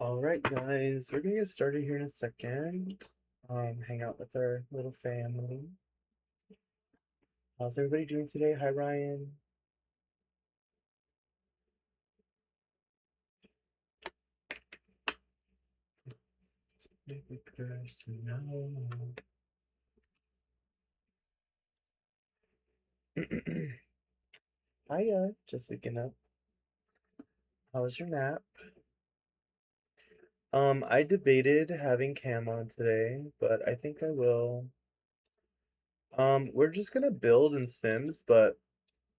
All right, guys, we're gonna get started here in a second. Hang out with our little family. How's everybody doing today? Hi, Ryan. Baby personal. Hiya, just waking up. How was your nap? I debated having Cam on today, but I think I will. We're just gonna build in Sims, but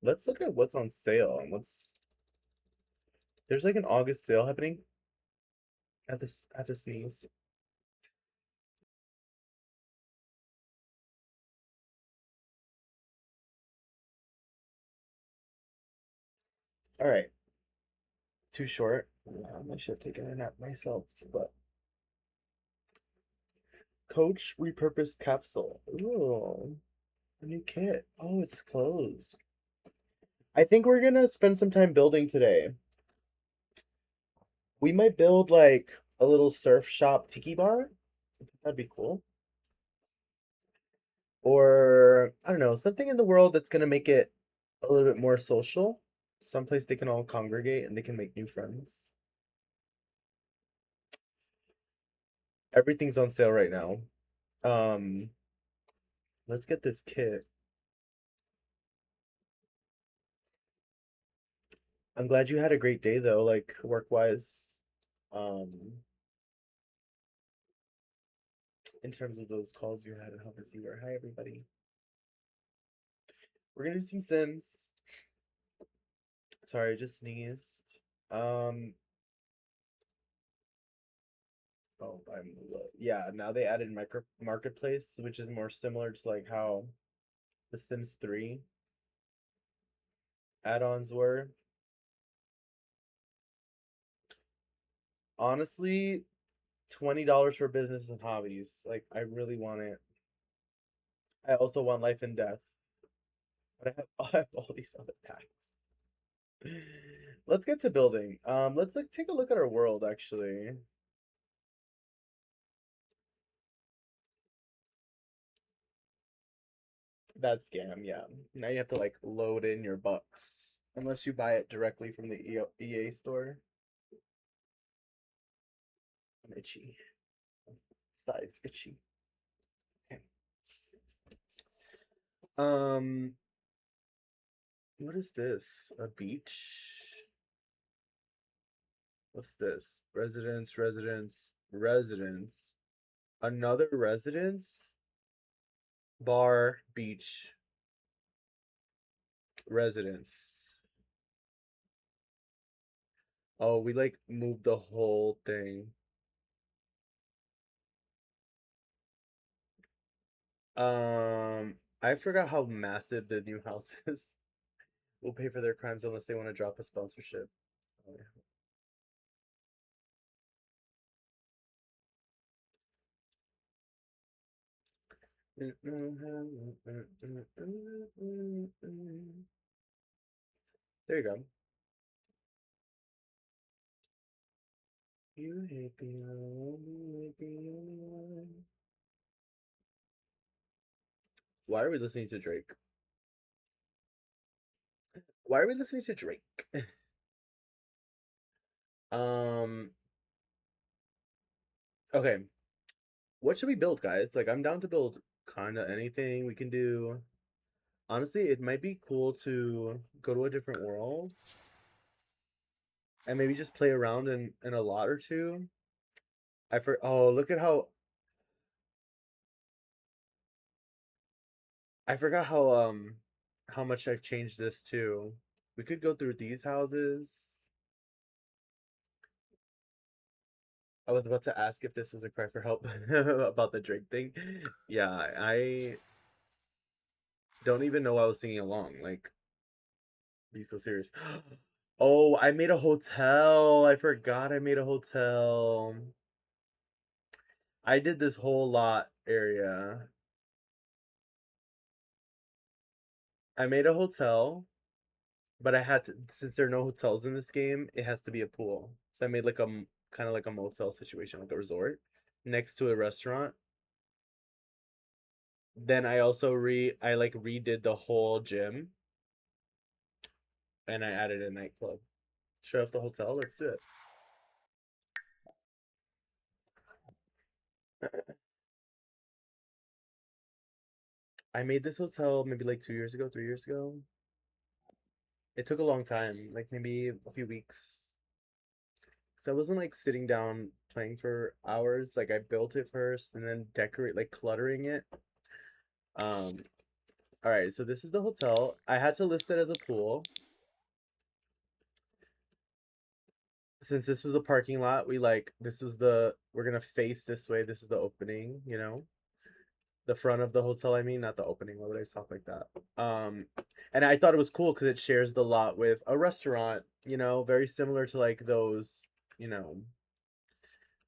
let's look at what's on sale and there's like an August sale happening at this. I have to sneeze. All right. Too short. I should have taken a nap myself, but Coach repurposed capsule. Ooh, a new kit. Oh, it's closed. I think we're gonna spend some time building today. We might build like a little surf shop tiki bar. I think that'd be cool. Or I don't know, something in the world that's gonna make it a little bit more social. Someplace they can all congregate and they can make new friends. Everything's on sale right now. Um, let's get this kit. I'm glad you had a great day though, like work-wise. Um, in terms of those calls you had and how busy you were. Hi everybody. We're gonna do some Sims. Sorry, I just sneezed. Um, yeah, now they added micro marketplace, which is more similar to like how the Sims 3 add-ons were. Honestly, $20 for business and hobbies. Like I really want it. I also want life and death. But I have all these other packs. Let's get to building. Let's like take a look at our world actually. That scam, yeah. Now you have to like load in your bucks unless you buy it directly from the EA store. I'm itchy. Side's itchy. Okay. Um, what is this? A beach? What's this? Residence, residence, residence. Another residence? Bar, beach, residence. Oh, we like moved the whole thing. I forgot how massive the new house is. We'll pay for their crimes unless they want to drop a sponsorship. Oh, yeah. There you go. You hate being alone, you hate being the only one. Why are we listening to Drake? Why are we listening to Drake? Um, okay. What should we build, guys? Like, I'm down to build kind of anything we can do. Honestly, it might be cool to go to a different world and maybe just play around in a lot or two. Oh, look at I forgot how much I've changed this too. We could go through these houses. I was about to ask if this was a cry for help about the Drake thing. Yeah, I don't even know why I was singing along. Like, be so serious. Oh, I made a hotel. I forgot I made a hotel. I did this whole lot area. I made a hotel, but I had to, since there are no hotels in this game, it has to be a pool. So I made like kind of like a motel situation, like a resort, next to a restaurant. Then I also I like redid the whole gym and I added a nightclub. Show off the hotel. Let's do it. I made this hotel maybe like 2 years ago, 3 years ago. It took a long time, like maybe a few weeks. So I wasn't like sitting down playing for hours. Like I built it first and then decorate like cluttering it. Um, all right, so this is the hotel. I had to list it as a pool. Since this was a parking lot, this was we're gonna face this way. This is the opening, the front of the hotel. I mean, not the opening. Why would I talk like that? And I thought it was cool because it shares the lot with a restaurant. Very similar to like those, you know,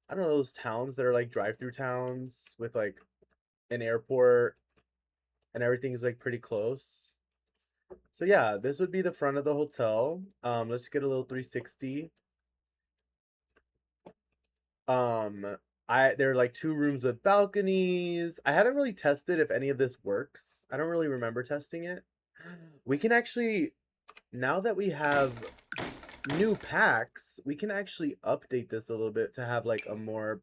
I don't know, those towns that are like drive-through towns with like an airport and everything's like pretty close. So yeah, this would be the front of the hotel. Let's get a little 360. Um, there are like 2 rooms with balconies. I haven't really tested if any of this works. I don't really remember testing it. We can actually, now that we have new packs, we can actually update this a little bit to have like a more,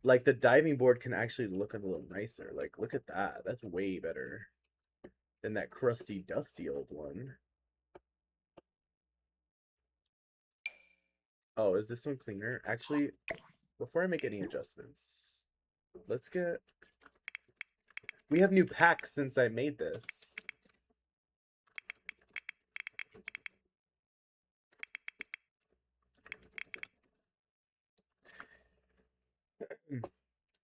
like the diving board can actually look a little nicer. Like, look at that. That's way better than that crusty, dusty old one. Oh, is this one cleaner? Actually, before I make any adjustments, let's get... We have new packs since I made this.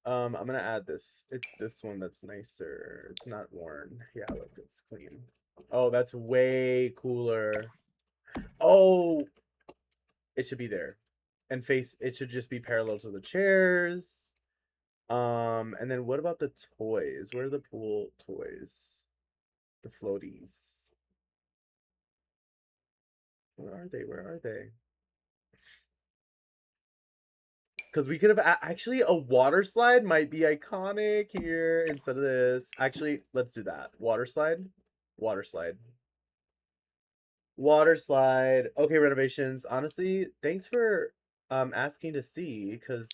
I'm gonna add this. It's this one that's nicer. It's not worn. Yeah, look, it's clean. Oh, that's way cooler. Oh, it should be there. And it should just be parallel to the chairs. And then what about the toys? Where are the pool toys? The floaties. Where are they? Where are they? Because we could have actually a water slide might be iconic here instead of this. Actually, let's do that. Water slide. Water slide. Water slide. Okay, renovations. Honestly, thanks for asking to see because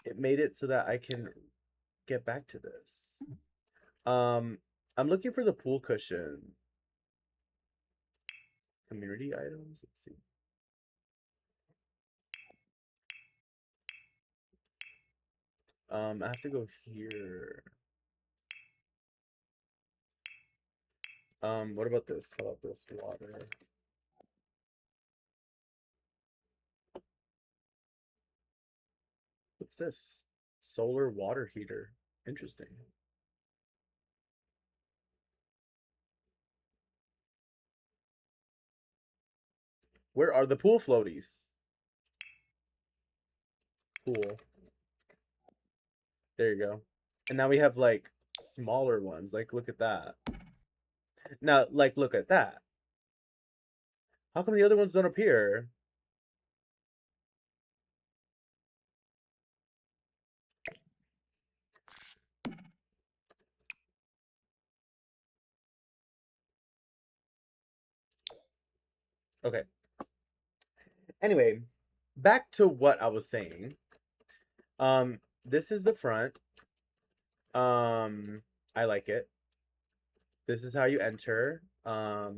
it made it so that I can get back to this. I'm looking for the pool cushion. Community items. Let's see. I have to go here. What about this? How about this? Water. What's this? Solar water heater. Interesting. Where are the pool floaties? Pool. There you go. And now we have like smaller ones. Like, look at that. Now, like, look at that. How come the other ones don't appear? Okay. Anyway, back to what I was saying. This is the front. I like it. This is how you enter. I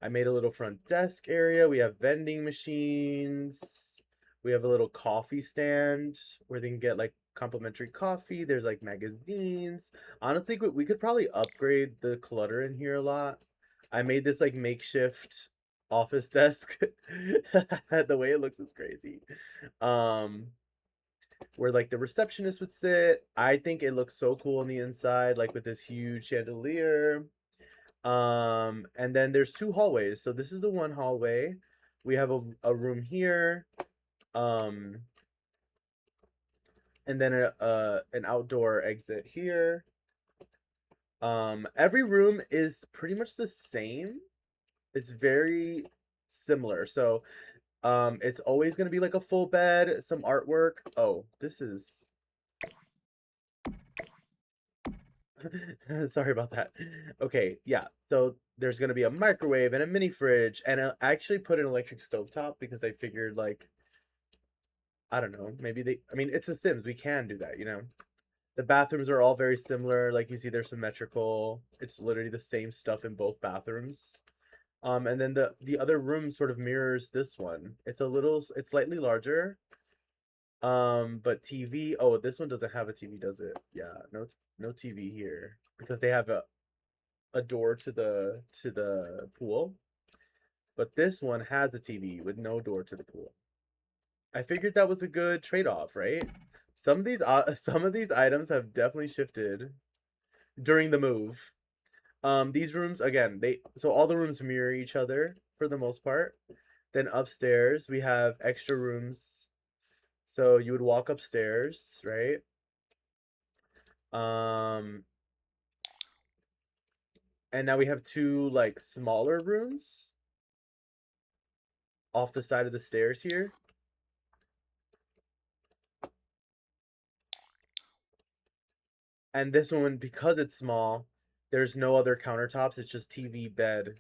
made a little front desk area. We have vending machines. We have a little coffee stand where they can get like complimentary coffee. There's like magazines. Honestly, we could probably upgrade the clutter in here a lot. I made this like makeshift office desk. The way it looks is crazy. Um, where like the receptionist would sit. I think it looks so cool on the inside, like with this huge chandelier. And then there's 2 hallways. So this is the one hallway. We have a room here. Um, and then an outdoor exit here. Every room is pretty much the same. It's very similar. So, it's always gonna be like a full bed, some artwork. Oh, this is sorry about that. Okay, yeah. So there's gonna be a microwave and a mini fridge, and I actually put an electric stovetop because I figured like I don't know, maybe they. I mean, it's The Sims. We can do that, you know. The bathrooms are all very similar. Like you see, they're symmetrical. It's literally the same stuff in both bathrooms. And then the other room sort of mirrors this one. It's slightly larger. But TV. Oh, this one doesn't have a TV, does it? Yeah, no TV here because they have a door to the pool. But this one has a TV with no door to the pool. I figured that was a good trade-off, right? Some of these items have definitely shifted during the move. These rooms again, they so all the rooms mirror each other for the most part. Then upstairs we have extra rooms. So you would walk upstairs, right? Um, and now we have two like smaller rooms off the side of the stairs here. And this one, because it's small, there's no other countertops. It's just TV, bed.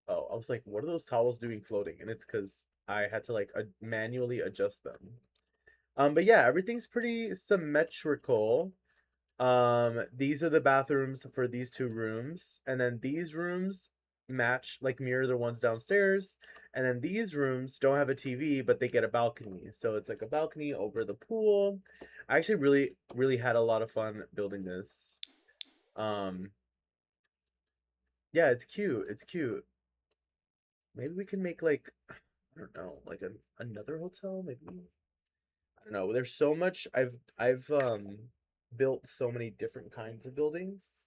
Oh, I was like, what are those towels doing floating? And it's because I had to like manually adjust them. But yeah, everything's pretty symmetrical. These are the bathrooms for these two rooms, and then these rooms match like mirror the ones downstairs, and then these rooms don't have a TV, but they get a balcony. So it's like a balcony over the pool. I actually really had a lot of fun building this. Um, yeah, it's cute. It's cute. Maybe we can make like I don't know, like another hotel, maybe. I don't know. There's so much I've built so many different kinds of buildings.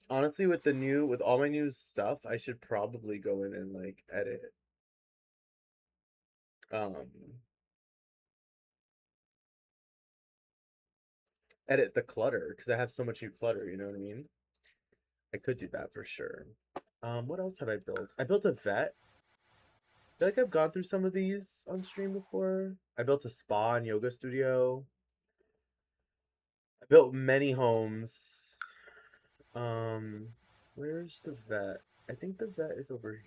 Honestly, with all my new stuff, I should probably go in and like um edit the clutter because I have so much new clutter, you know what I mean? I could do that for sure. What else have I built? I built a vet. I feel like I've gone through some of these on stream before. I built a spa and yoga studio. I built many homes. Um, where's the vet? I think the vet is over.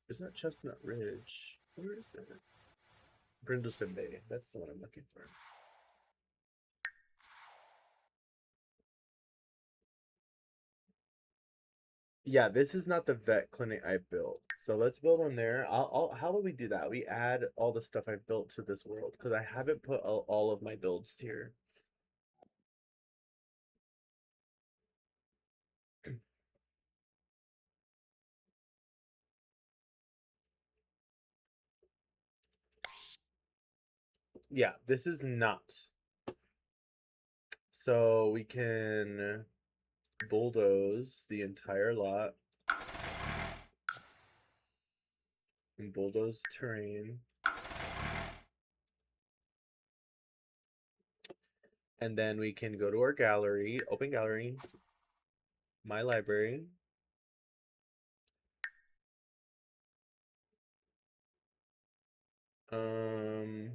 It's not Chestnut Ridge. Where is it? Brindleton Bay. That's the one I'm looking for. Yeah, this is not the vet clinic I built. So let's build on there. How will we do that? We add all the stuff I've built to this world because I haven't put all of my builds here. Yeah, this is not. So we can bulldoze the entire lot and bulldoze terrain. And then we can go to our gallery, open gallery, my library. Um,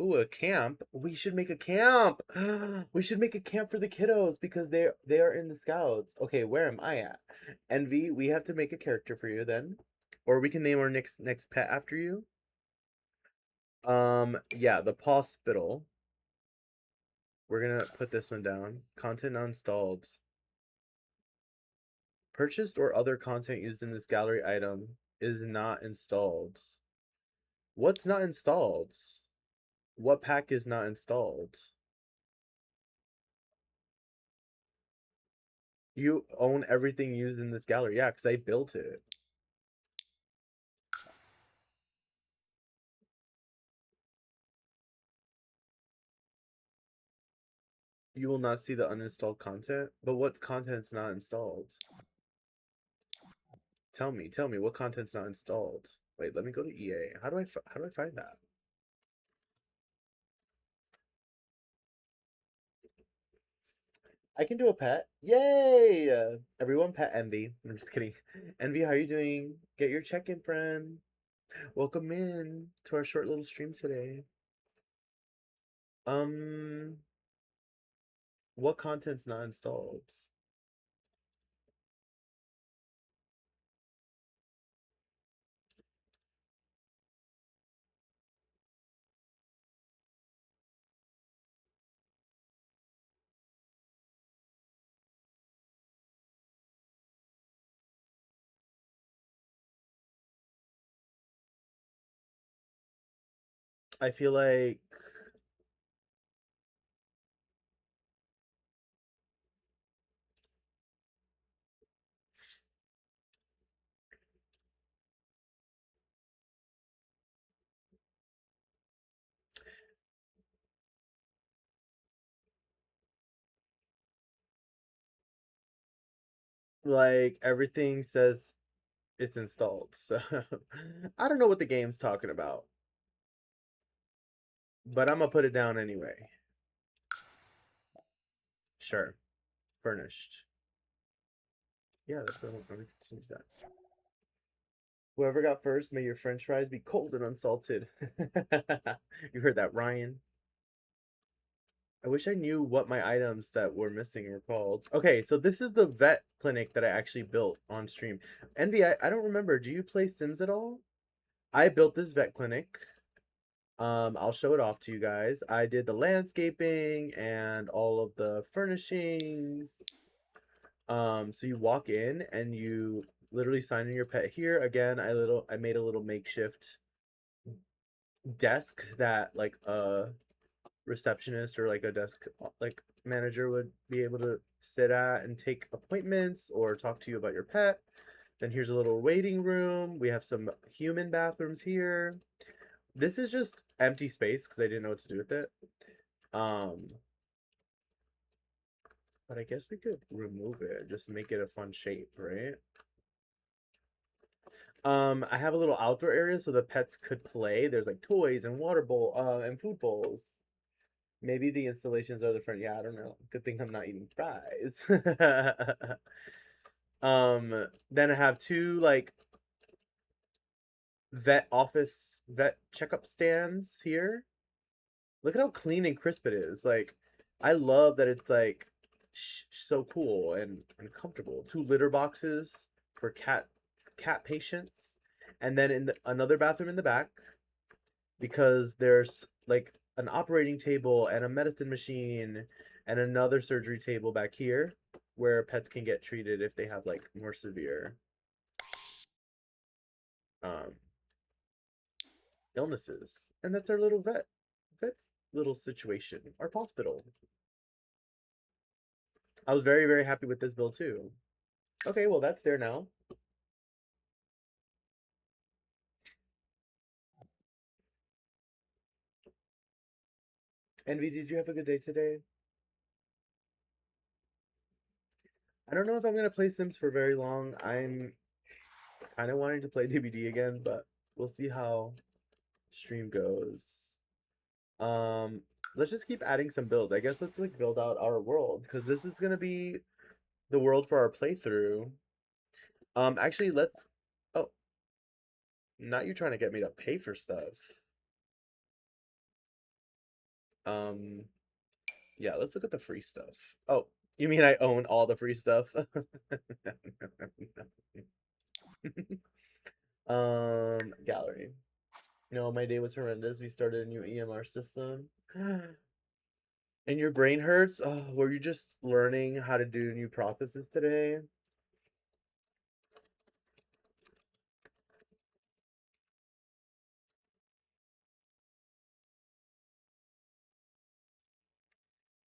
Ooh, a camp. We should make a camp. We should make a camp for the kiddos because they are in the scouts. Okay, where am I at? Envy, we have to make a character for you then. Or we can name our next pet after you. Yeah, the Spittle. We're gonna put this one down. Content not installed. Purchased or other content used in this gallery item is not installed. What's not installed? What pack is not installed? You own everything used in this gallery. Yeah, because I built it. You will not see the uninstalled content. But what content's not installed? Tell me what content's not installed. Wait, let me go to EA. How do I find that? I can do a pet. Yay! Everyone pet Envy. I'm just kidding. Envy, how are you doing? Get your check-in, friend. Welcome in to our short little stream today. Um, what content's not installed? I feel like everything says it's installed. So I don't know what the game's talking about, but I'm gonna put it down anyway. Sure. Furnished. Yeah, that's what I'm gonna change that. Whoever got first, may your french fries be cold and unsalted. You heard that, Ryan? I wish I knew what my items that were missing were called. Okay, so this is the vet clinic that I actually built on stream. Envy, I don't remember. Do you play Sims at all? I built this vet clinic. I'll show it off to you guys. I did the landscaping and all of the furnishings. So you walk in and you literally sign in your pet here. Again, I made a little makeshift desk that like a receptionist or like a desk like manager would be able to sit at and take appointments or talk to you about your pet. Then here's a little waiting room. We have some human bathrooms here. This is just empty space because I didn't know what to do with it. Um, but I guess we could remove it, just make it a fun shape, right? I have a little outdoor area so the pets could play. There's like toys and water bowl, and food bowls. Maybe the installations are the front. Yeah, I don't know. Good thing I'm not eating fries. Then I have two like vet checkup stands here. Look at how clean and crisp it is. Like, I love that it's like so cool and comfortable. Two litter boxes for cat patients, and then in another bathroom in the back because there's like an operating table and a medicine machine and another surgery table back here where pets can get treated if they have like more severe um illnesses. And that's our little vet's little situation, our hospital. I was very, very happy with this build too. Okay, well that's there now. Envy, did you have a good day today? I don't know if I'm gonna play Sims for very long. I'm kind of wanting to play DBD again, but we'll see how stream goes. Um, let's just keep adding some builds. I guess let's like build out our world because this is gonna be the world for our playthrough. Actually, let's. Oh, not you trying to get me to pay for stuff. Um, yeah, let's look at the free stuff. Oh, you mean I own all the free stuff? Gallery. No, my day was horrendous. We started a new EMR system. And your brain hurts? Oh, were you just learning how to do new processes today?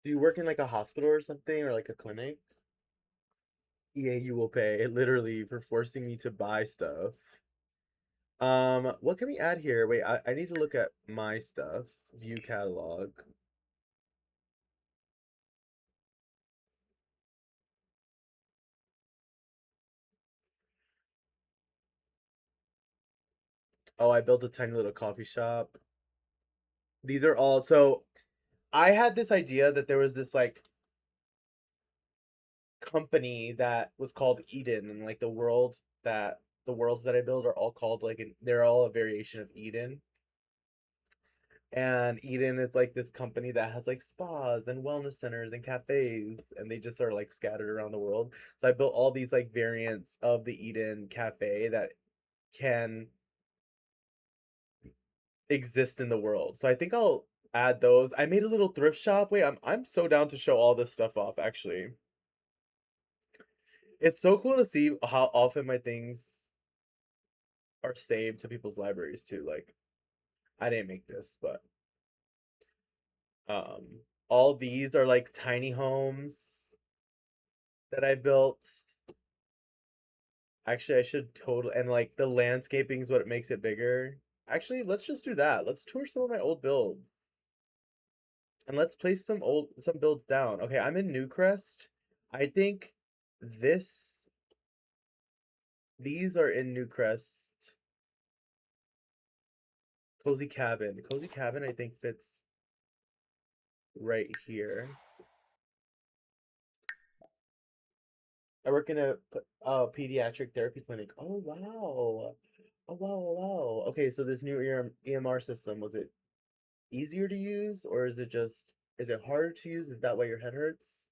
Do you work in like a hospital or something or like a clinic? Yeah, you will pay literally for forcing me to buy stuff. What can we add here? Wait, I need to look at my stuff. View catalog. Oh, I built a tiny little coffee shop. These are all so I had this idea that there was this like company that was called Eden and like the worlds that I build are all called like they're all a variation of Eden. And Eden is like this company that has like spas and wellness centers and cafes, and they just are like scattered around the world. So I built all these like variants of the Eden cafe that can exist in the world. So I think I'll add those. I made a little thrift shop. Wait, I'm so down to show all this stuff off actually. It's so cool to see how often my things are saved to people's libraries too. Like I didn't make this, but all these are like tiny homes that I built. Actually, I should total and like the landscaping is what makes it bigger. Actually, let's just do that. Let's tour some of my old builds. And let's place some builds down. Okay, I'm in Newcrest. I think this these are in Newcrest. Cozy Cabin. Cozy Cabin I think fits right here. I work in a pediatric therapy clinic. Oh wow. Oh wow, wow, wow. Okay, so this new EMR system, was it easier to use or is it harder to use? Is that why your head hurts?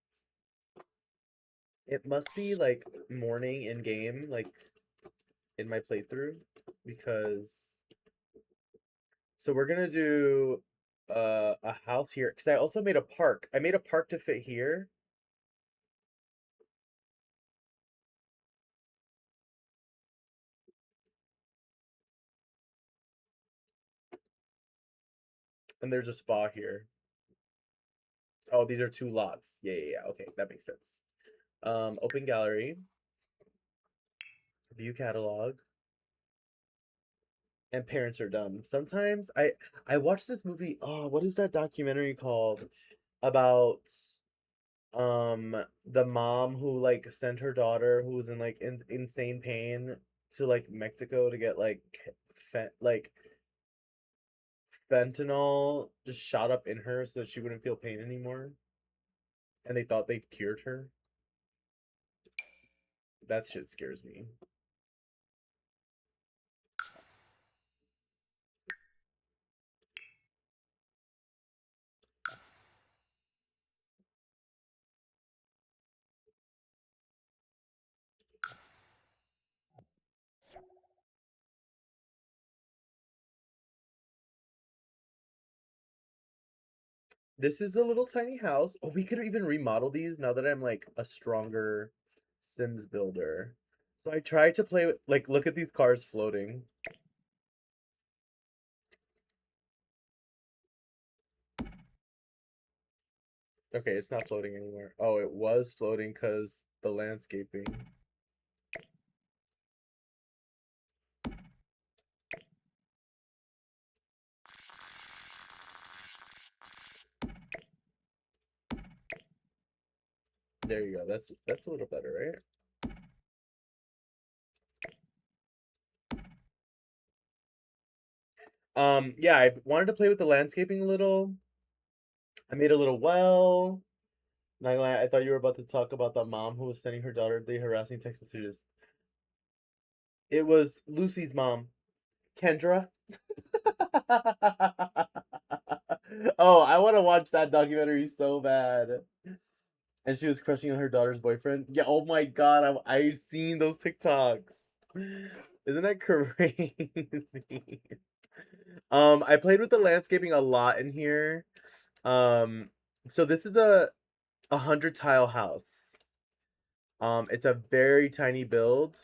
It must be like morning in game, like in my playthrough, because so we're gonna do a house here because I also made a park. I made a park to fit here. And there's a spa here. Oh, these are two lots. Yeah, yeah, yeah. Okay, that makes sense. Open gallery, view catalog, and parents are dumb. Sometimes I watched this movie. Oh, what is that documentary called? About the mom who like sent her daughter who was in like insane pain to like Mexico to get like like fentanyl just shot up in her so that she wouldn't feel pain anymore, and they thought they cured her. That shit scares me. This is a little tiny house. Oh, we could even remodel these now that I'm like a stronger Sims builder. So I tried to play with like look at these cars floating. Okay, it's not floating anymore. Oh, it was floating because the landscaping. There you go. That's a little better, right? Yeah, I wanted to play with the landscaping a little. I made a little well. Not gonna lie, I thought you were about to talk about the mom who was sending her daughter the harassing text messages. It was Lucy's mom, Kendra. Oh, I want to watch that documentary so bad. And she was crushing on her daughter's boyfriend. Yeah, oh my god, I've seen those TikToks. Isn't that crazy? I played with the landscaping a lot in here. Um, so this is a 100 tile house. It's a very tiny build.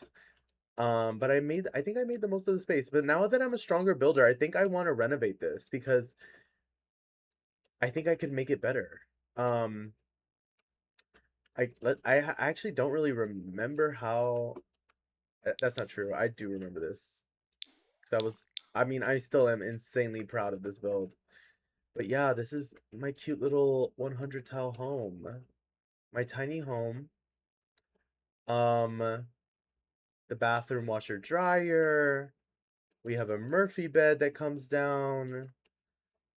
But I think I made the most of the space. But now that I'm a stronger builder, I think I want to renovate this because I think I could make it better. Um, I actually don't really remember how. That's not true. I do remember this because I mean, I still am insanely proud of this build. But yeah, this is my cute little 100 tile home. My tiny home. Um, the bathroom washer dryer. We have a Murphy bed that comes down.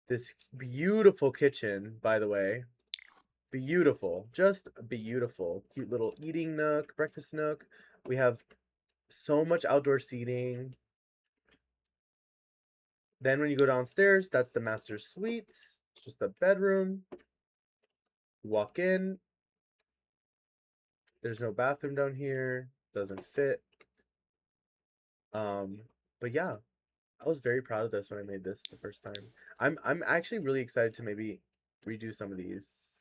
This beautiful kitchen, by the way. Beautiful. Just beautiful. Cute little eating nook, breakfast nook. We have so much outdoor seating. Then when you go downstairs, that's the master suite. It's just a bedroom. You walk in. There's no bathroom down here. Doesn't fit. Um, but yeah, I was very proud of this when I made this the first time. I'm actually really excited to maybe redo some of these.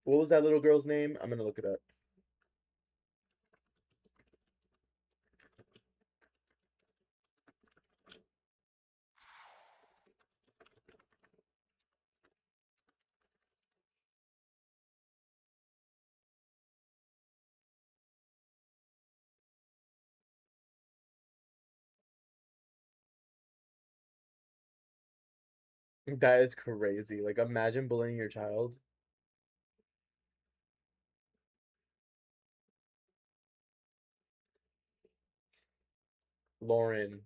What was that little girl's name? I'm gonna look it up. That is crazy. Like imagine bullying your child. Lauren.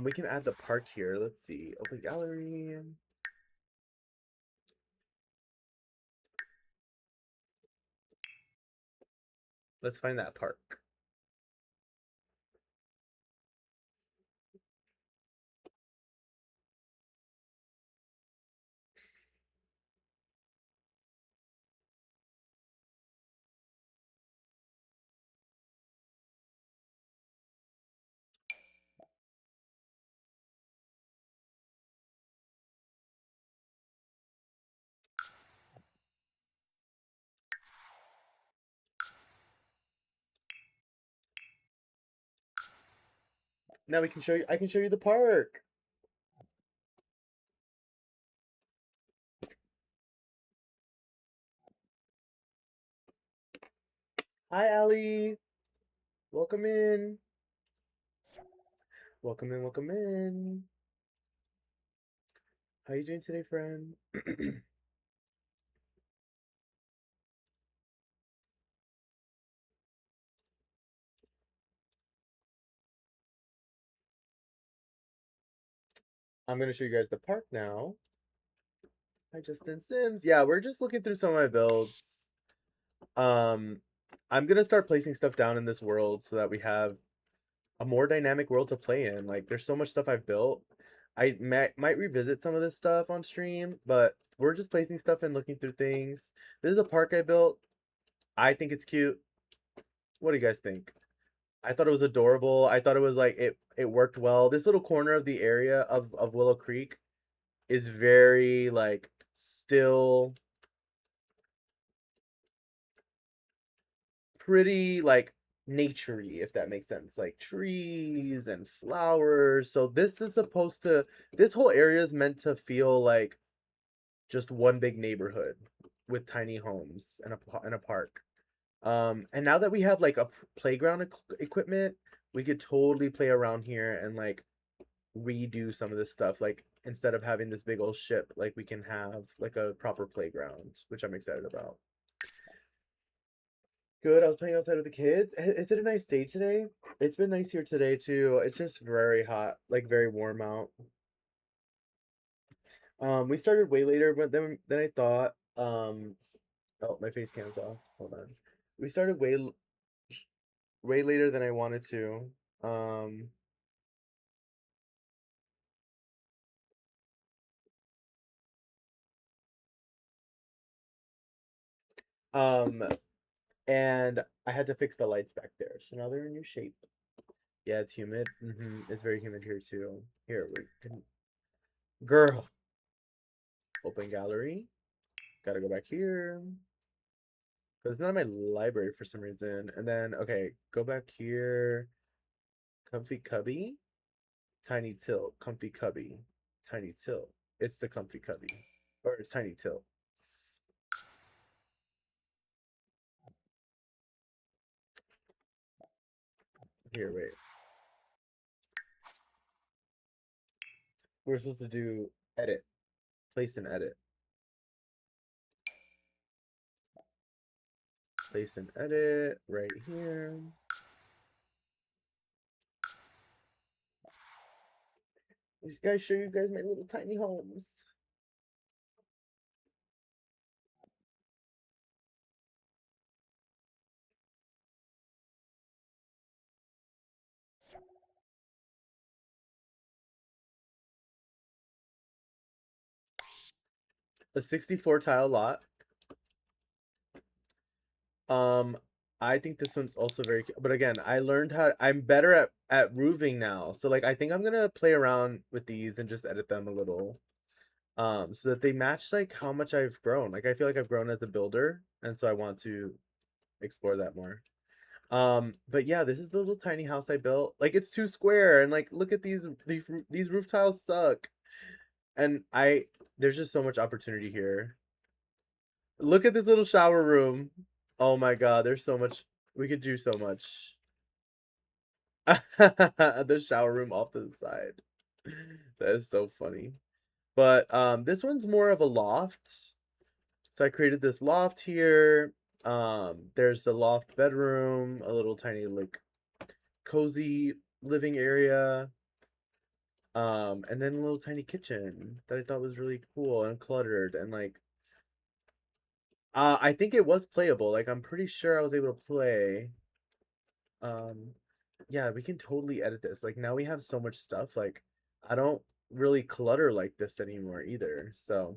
We can add the park here. Let's see. Open gallery. Let's find that park. Now we can show you I can show you the park. Hi Allie. Welcome in. Welcome in, welcome in. How you doing today, friend? I'm gonna show you guys the park now. Hi Justin Sims. Yeah, we're just looking through some of my builds. Um, I'm gonna start placing stuff down in this world so that we have a more dynamic world to play in. Like, there's so much stuff I've built. I might revisit some of this stuff on stream, but we're just placing stuff and looking through things. This is a park I built. I think it's cute. What do you guys think? I thought it was adorable. I thought it was like it worked well. This little corner of the area of Willow Creek is very like still pretty like naturey, if that makes sense. Like trees and flowers. So this is supposed to this whole area is meant to feel like just one big neighborhood with tiny homes and a park. And now that we have like a playground equipment, we could totally play around here and like redo some of this stuff. Like instead of having this big old ship, like we can have like a proper playground, which I'm excited about. Good. I was playing outside with the kids. It's been a nice day today. It's been nice here today too. It's just very hot, like very warm out. We started way later than I thought. Oh, my face cam's off. Hold on. We started way later than I wanted to. Um, um, and I had to fix the lights back there, so now they're in new shape. Yeah, it's humid. It's very humid here too. Here we can, girl. Open gallery. Gotta go back here. But it's not in my library for some reason. And then, okay, go back here. Comfy Cubby, Tiny Tilt, Comfy Cubby, Tiny Tilt. It's the Comfy Cubby. Or it's Tiny Tilt. Here, wait. We're supposed to do edit. Place and edit. Place and edit right here. These guys show you guys my little tiny homes. A 64 tile lot. Um, I think this one's also very cute. But again, I learned how I'm better at roofing now. So like I think I'm gonna play around with these and just edit them a little. So that they match like how much I've grown. Like I feel like I've grown as a builder, and so I want to explore that more. But yeah, this is the little tiny house I built. Like it's too square, and like look at these roof tiles suck. And there's just so much opportunity here. Look at this little shower room. Oh my god, there's so much. We could do so much. The shower room off to the side. That is so funny. But this one's more of a loft. So I created this loft here. There's a loft bedroom, a little tiny like cozy living area. And then a little tiny kitchen that I thought was really cool and cluttered and like I think it was playable. Like I'm pretty sure I was able to play. Um yeah, we can totally edit this. Like now we have so much stuff. Like I don't really clutter like this anymore either. So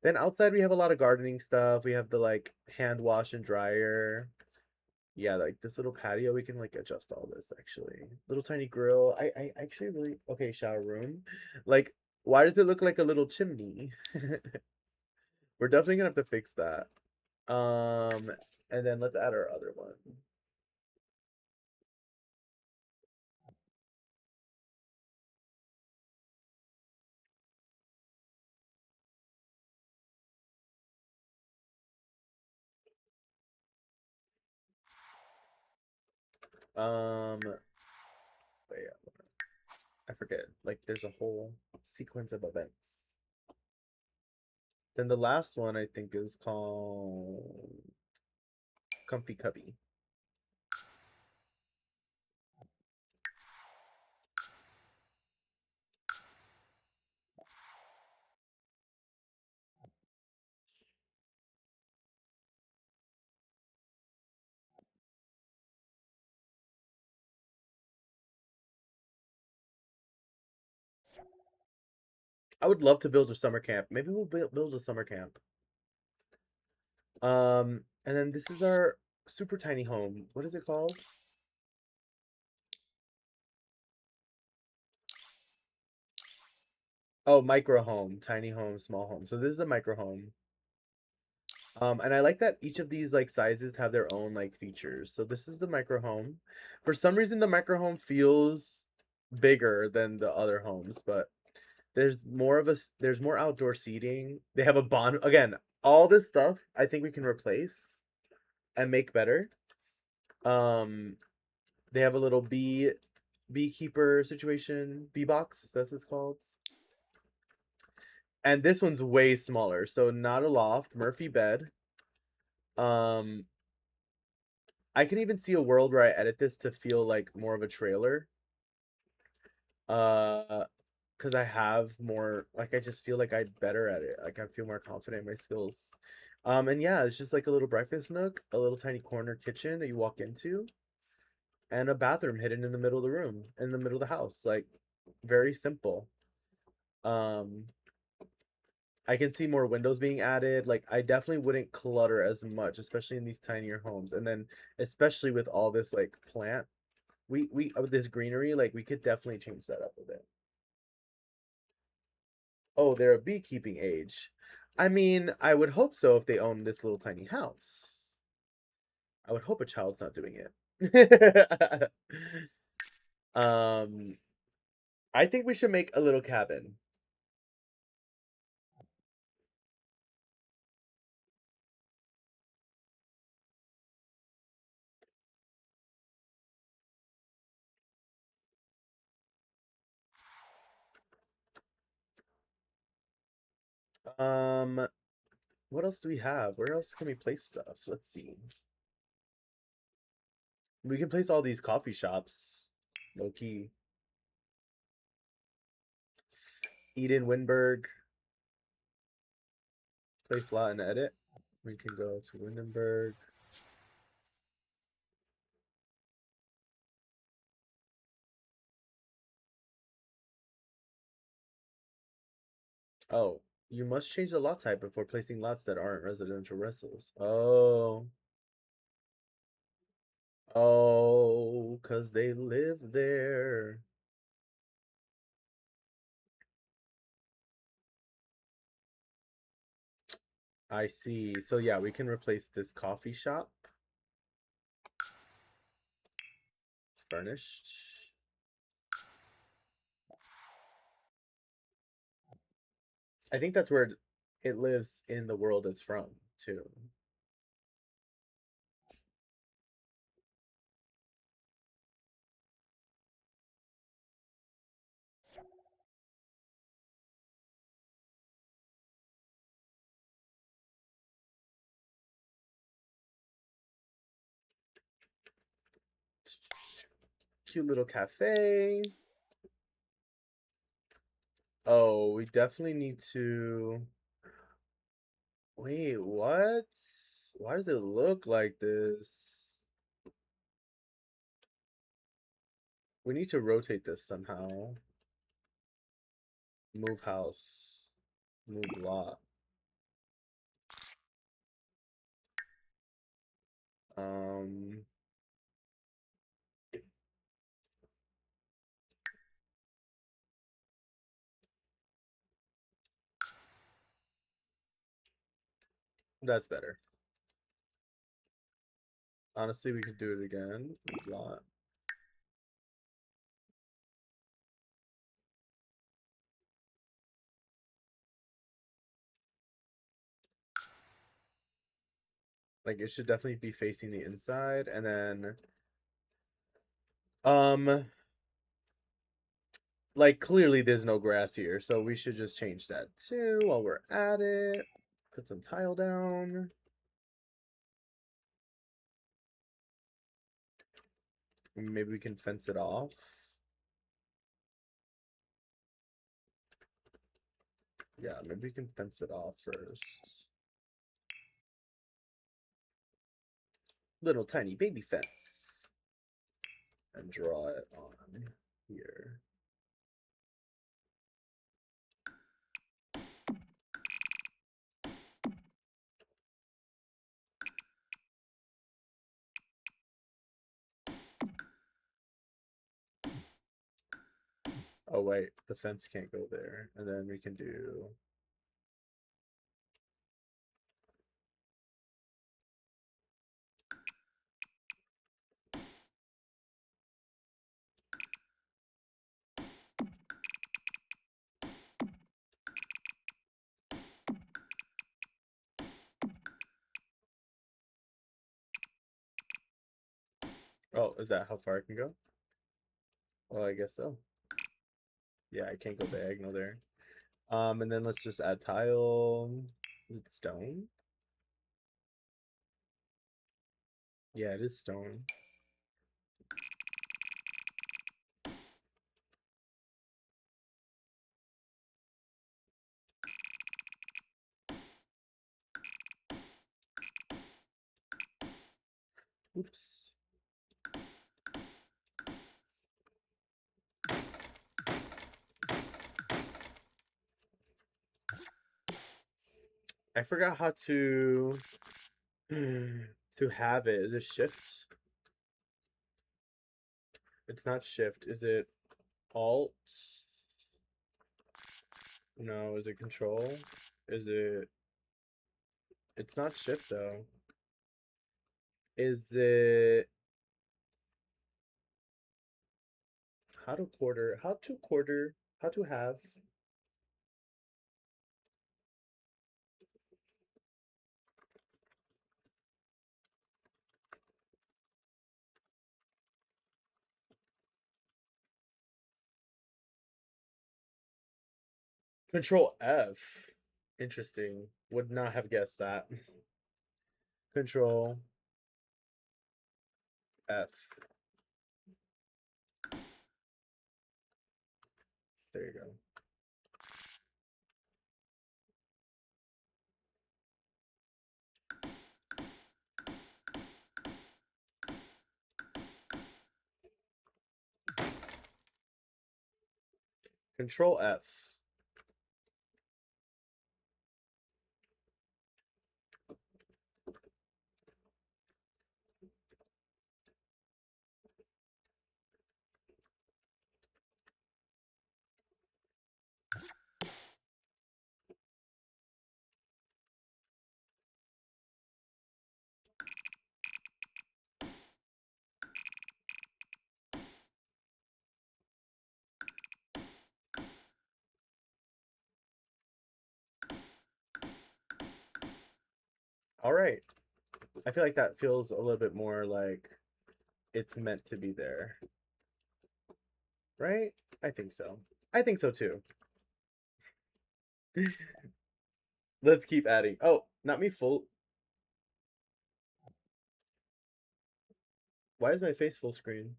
then outside we have a lot of gardening stuff. We have the like hand wash and dryer. Yeah, like this little patio, we can like adjust all this actually. Little tiny grill. I actually really okay, shower room. Like, why does it look like a little chimney? We're definitely gonna have to fix that. Um, and then let's add our other one. Wait, I forget. Like, there's a whole sequence of events. Then the last one I think is called Comfy Cubby. I would love to build a summer camp. Maybe we'll build a summer camp. And then this is our super tiny home. What is it called? Oh, micro home, tiny home, small home. So this is a micro home. And I like that each of these like sizes have their own like features. So this is the micro home. For some reason, the micro home feels bigger than the other homes, but there's more outdoor seating. They have a bond again. All this stuff I think we can replace and make better. Um, they have a little beekeeper situation, bee box. That's what it's called. And this one's way smaller, so not a loft, Murphy bed. Um, I can even see a world where I edit this to feel like more of a trailer. Because I have more, like I just feel like I'm better at it. Like I feel more confident in my skills. And yeah, it's just like a little breakfast nook, a little tiny corner kitchen that you walk into, and a bathroom hidden in the middle of the room, in the middle of the house. Like very simple. Um, I can see more windows being added. Like I definitely wouldn't clutter as much, especially in these tinier homes. And then especially with all this like plant, we with this greenery, like we could definitely change that up a bit. Oh, they're a beekeeping age. I mean, I would hope so if they own this little tiny house. I would hope a child's not doing it. um, I think we should make a little cabin. Um, what else do we have? Where else can we place stuff? Let's see. We can place all these coffee shops. Low key. Eden Winberg. Place lot and edit. We can go to Windenburg. Oh, you must change the lot type before placing lots that aren't residential rentals. Oh. Oh, because they live there. I see. So yeah, we can replace this coffee shop. Furnished. I think that's where it lives in the world it's from, too. Cute little cafe. Oh, we definitely need to... Wait, what? Why does it look like this? We need to rotate this somehow. Move house. Move lot. Um, that's better. Honestly, we could do it again. Move lot. Like it should definitely be facing the inside, and then um like clearly there's no grass here, so we should just change that too while we're at it. Put some tile down. Maybe we can fence it off. Yeah, maybe we can fence it off first. Little tiny baby fence. And draw it on here. Oh wait, the fence can't go there. And then we can do Oh, is that how far I can go? Well, I guess so. Yeah, I can't go diagonal there. And then let's just add tile. Is it stone? Yeah, it is stone. Oops. I forgot how to have it. Is it shift? It's not shift. Is it alt? No, is it control? Is it... It's not shift though. Is it how to quarter? How to quarter? How to have? Control F. Interesting. Would not have guessed that. Control F. There you go. Control F. All right. I feel like that feels a little bit more like it's meant to be there. Right? I think so. I think so too. Let's keep adding. Oh, not me full. Why is my face full screen?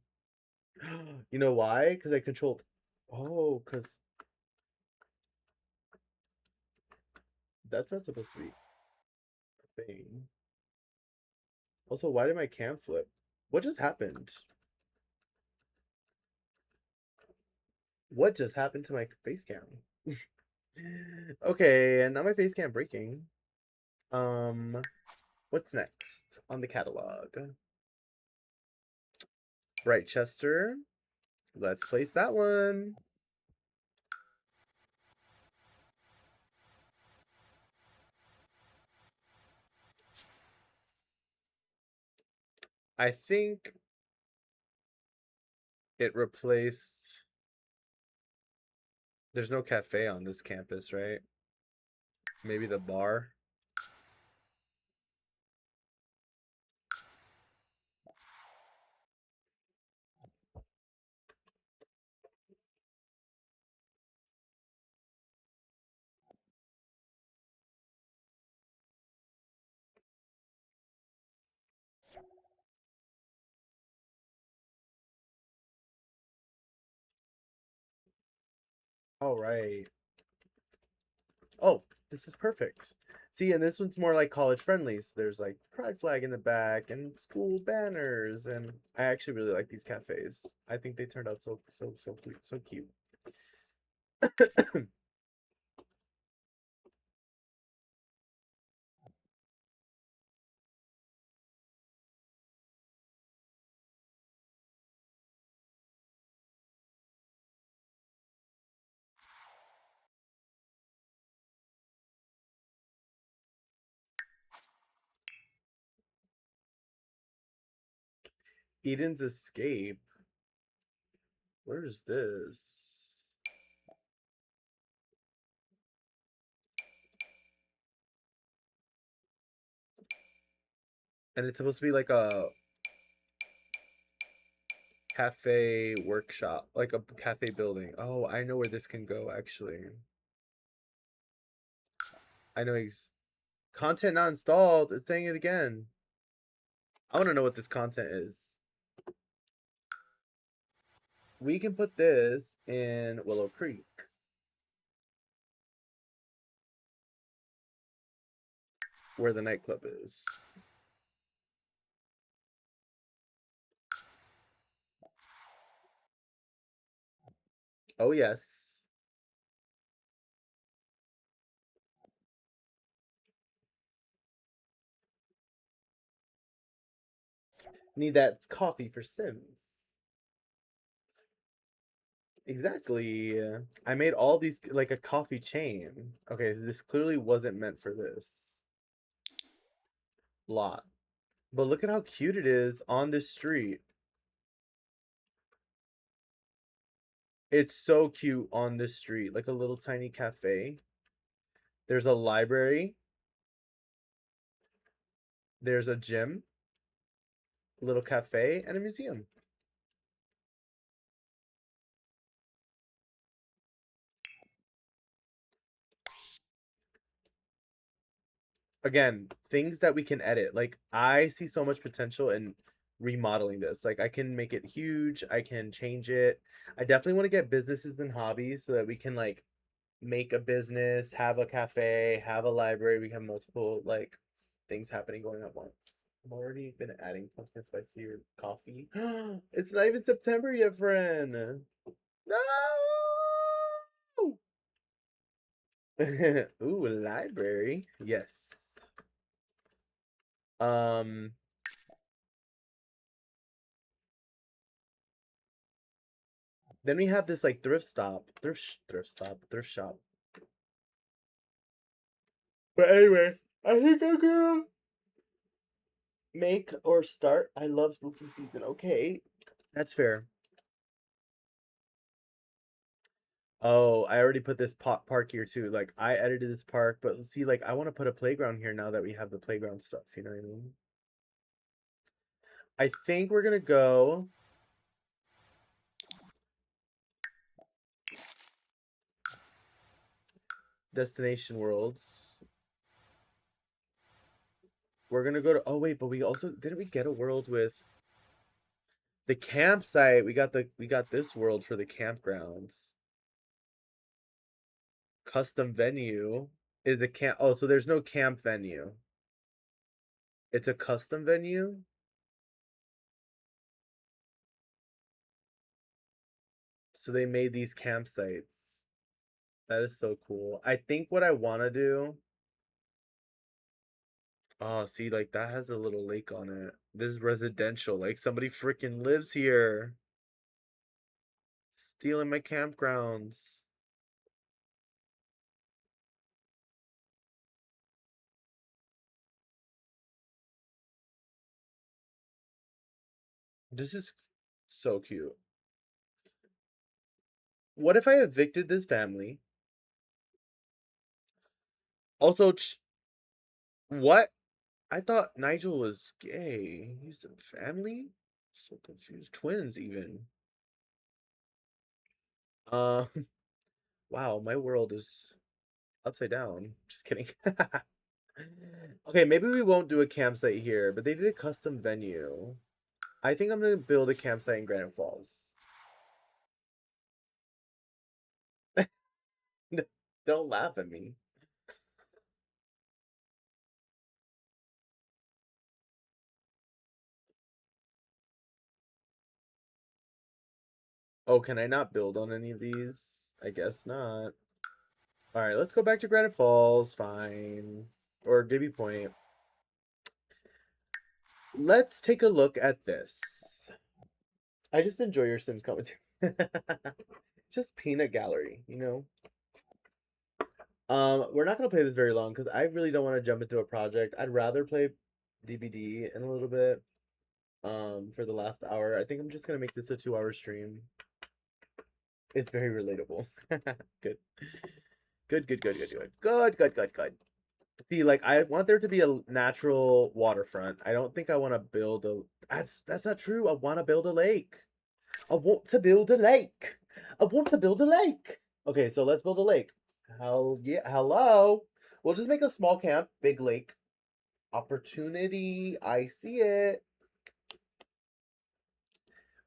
You know why? Because I controlled. Oh, because that's not supposed to be a thing. Also, why did my cam flip? What just happened? What just happened to my face cam? Okay, and now my face cam breaking. Um, what's next on the catalog? Brightchester. Let's place that one. I think it replaced. There's no cafe on this campus, right? Maybe the bar. All right. Oh, this is perfect. See, and this one's more like college friendly. So there's like pride flag in the back and school banners, and I actually really like these cafes. I think they turned out so cute. Eden's Escape. Where is this? And it's supposed to be like a cafe workshop, like a cafe building. Oh, I know where this can go actually. I know he's content not installed. It's saying it again. I want to know what this content is. We can put this in Willow Creek, where the nightclub is. Oh, yes. Need that coffee for Sims. Exactly. I made all these like a coffee chain. Okay, so this clearly wasn't meant for this lot. But look at how cute it is on this street. It's so cute on this street, like a little tiny cafe. There's a library. There's a gym, a little cafe, and a museum. Again, things that we can edit. Like I see so much potential in remodeling this. Like I can make it huge, I can change it. I definitely want to get businesses and hobbies so that we can like make a business, have a cafe, have a library. We have multiple like things happening going at once. I've already been adding pumpkin spice to your coffee. It's not even September yet, friend. No. Ooh, a library. Yes. Um, then we have this like thrift shop. But anyway, I think I'm gonna make or start. I love spooky season. Okay, that's fair. Oh, I already put this park here too. Like I edited this park, but see, like I want to put a playground here now that we have the playground stuff. You know what I mean? I think we're gonna go. Destination Worlds. We're gonna go to. Oh wait, but we also didn't we get a world with the campsite? We got this world for the campgrounds. Custom venue is the camp. Oh, so there's no camp venue. It's a custom venue. So they made these campsites. That is so cool. I think what I want to do. Oh, see, like that has a little lake on it. This is residential. Like somebody freaking lives here. Stealing my campgrounds. This is so cute. What if I evicted this family? Also, what? I thought Nigel was gay. He's a family? So confused. Twins, even. Uh, wow, my world is upside down. Just kidding. Okay, maybe we won't do a campsite here, but they did a custom venue. I think I'm gonna build a campsite in Granite Falls. Don't laugh at me. Oh, can I not build on any of these? I guess not. Alright, let's go back to Granite Falls. Fine. Or Gibby Point. Let's take a look at this. I just enjoy your Sims commentary. Just peanut gallery, you know? We're not gonna play this very long because I really don't want to jump into a project. I'd rather play DBD in a little bit. For the last hour. I think I'm just gonna make this a 2-hour stream. It's very relatable. Good. Good, good, good, good, good. Good, good, good, good. See, like I want there to be a natural waterfront. I don't think I want to build a that's not true. I want to build a lake. I want to build a lake. I want to build a lake. Okay, so let's build a lake. Hell yeah, hello. We'll just make a small camp, big lake. Opportunity. I see it.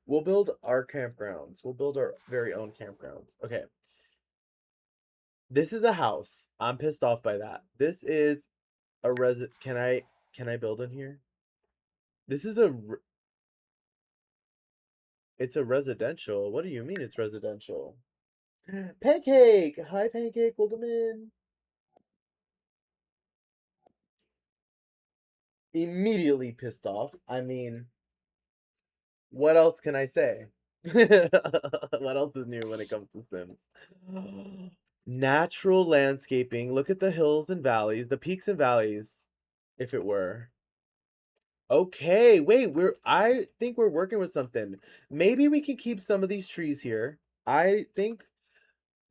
We'll build our campgrounds. We'll build our very own campgrounds. Okay. This is a house. I'm pissed off by that. This is a can I build in here? This is it's a residential. What do you mean it's residential? Pancake! Hi Pancake, welcome in. Immediately pissed off. I mean, what else can I say? What else is new when it comes to Sims? Natural landscaping. Look at the hills and valleys, the peaks and valleys, if it were. Okay, wait, I think we're working with something. Maybe we can keep some of these trees here. I think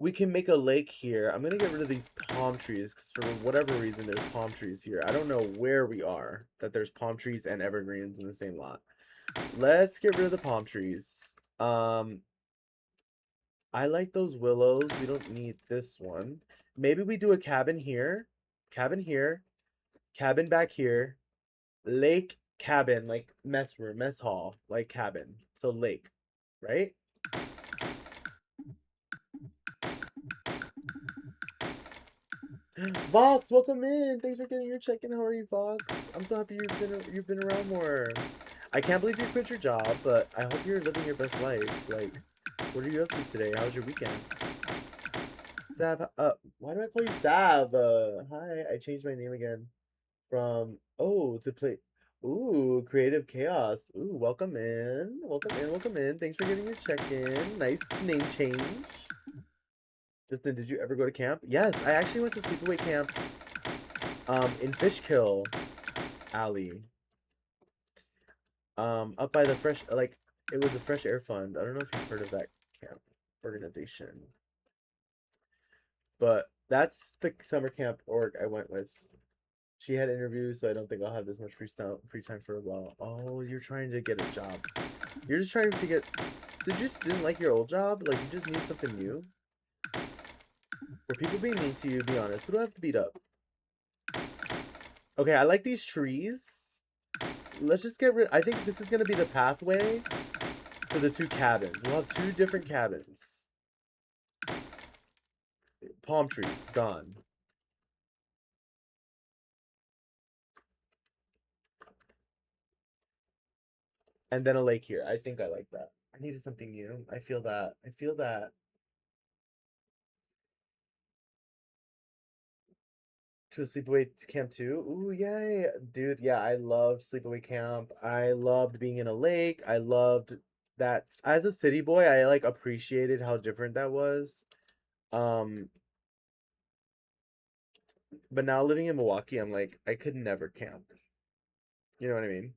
we can make a lake here. I'm gonna get rid of these palm trees because for whatever reason there's palm trees here. I don't know where we are that there's palm trees and evergreens in the same lot. Let's get rid of the palm trees. I like those willows. We don't need this one. Maybe we do a cabin here, cabin here, cabin back here, lake, cabin, like mess room, mess hall, like cabin. So lake, right? Vox, welcome in. Thanks for getting your check-in. How are you, Vox? I'm so happy you've been around more. I can't believe you quit your job, but I hope you're living your best life. Like, what are you up to today? How's your weekend? Sav, why do I call you Sav? Hi, I changed my name again from to play. Ooh, Creative Chaos. Ooh, welcome in. Welcome in, welcome in. Thanks for getting your check-in. Nice name change. Justin, did you ever go to camp? Yes, I actually went to sleepaway camp in Fishkill Alley. Up by the fresh it was a fresh air fund. I don't know if you've heard of that camp organization. But that's the summer camp org I went with. She had interviews, so I don't think I'll have this much free time for a while. Oh, you're trying to get a job. You're just trying to get. So you just didn't like your old job? Like you just need something new? Were people being mean to you? Be honest. Who do I have to beat up? Okay, I like these trees. Let's just get rid. I think this is gonna be the pathway for the two cabins. We'll have two different cabins. Palm tree gone. And then a lake here. I think I like that. I needed something new. I feel that. I feel that. To a sleepaway camp too. Ooh, yay. Dude, yeah, I loved sleepaway camp. I loved being in a lake. I loved that. As a city boy, I like appreciated how different that was. Um, but now living in Milwaukee, I'm like, I could never camp. You know what I mean?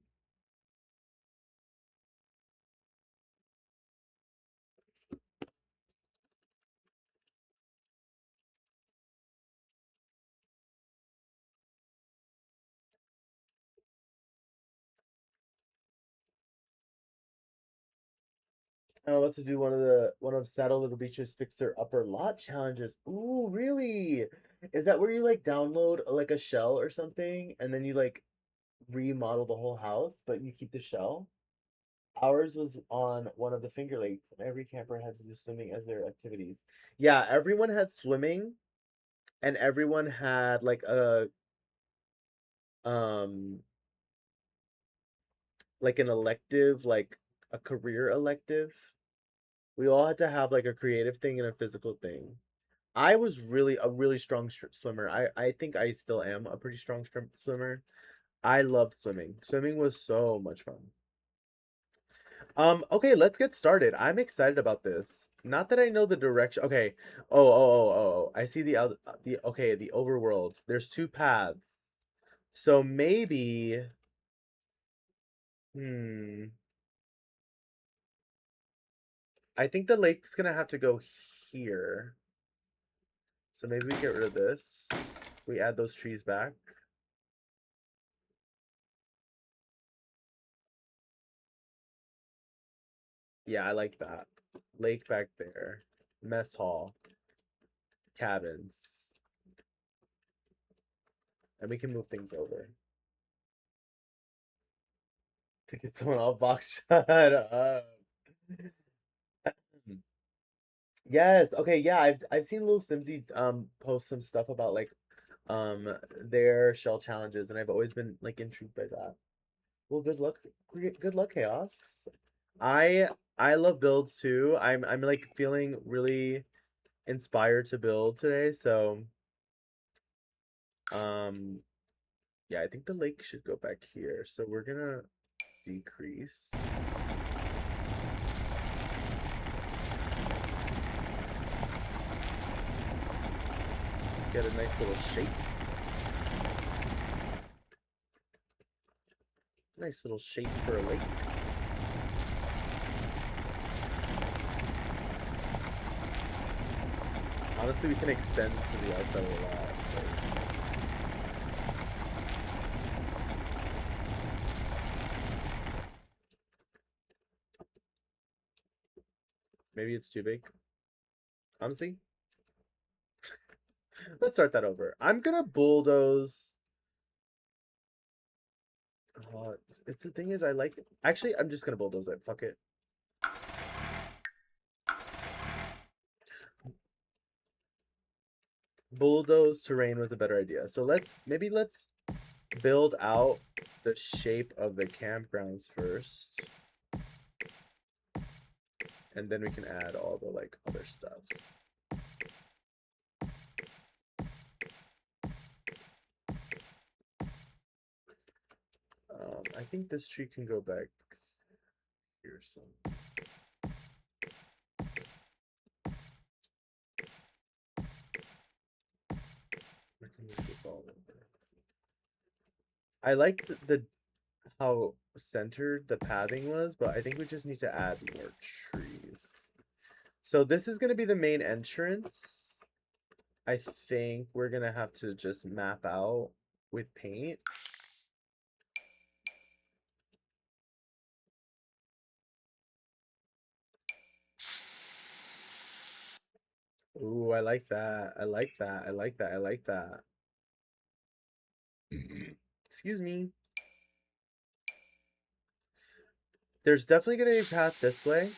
I'm about to do one of Saddle Little Beach's Fixer Upper Lot challenges. Ooh, really? Is that where you like download like a shell or something and then you like remodel the whole house, but you keep the shell? Ours was on one of the Finger Lakes, and every camper had to do swimming as their activities. Yeah, everyone had swimming, and everyone had um like an elective, like a career elective. We all had to have like a creative thing and a physical thing. I was really a really strong swimmer. I think I still am a pretty strong swimmer. I loved swimming. Swimming was so much fun. Okay, let's get started. I'm excited about this. Not that I know the direction. Okay. Oh. I see the overworld. There's two paths. So maybe hmm I think the lake's gonna have to go here. So maybe we get rid of this. We add those trees back. Yeah, I like that. Lake back there. Mess hall. Cabins. And we can move things over. To get someone off box. Shut up. Yes. Okay. Yeah. I've seen Little Simsy post some stuff about like their shell challenges, and I've always been like intrigued by that. Well, good luck. Good luck, Chaos. I I love builds too. I'm like feeling really inspired to build today. So um yeah, I think the lake should go back here. So we're gonna decrease. Get a nice little shape. Nice nice little shape for a lake. Honestly, we can extend to the outside a lot. Maybe it's too big. Honestly, let's start that over. I'm gonna bulldoze. It's the thing is, I like it. Actually, I'm just gonna bulldoze it. Fuck it. Bulldoze terrain was a better idea. So let's build out the shape of the campgrounds first. And then we can add all the like other stuff. I think this tree can go back here some. I can move this all over. I like the how centered the pathing was, but I think we just need to add more trees. So this is going to be the main entrance. I think we're going to have to just map out with paint. Ooh, I like that. I like that. I like that. I like that. Excuse me. There's definitely going to be a path this way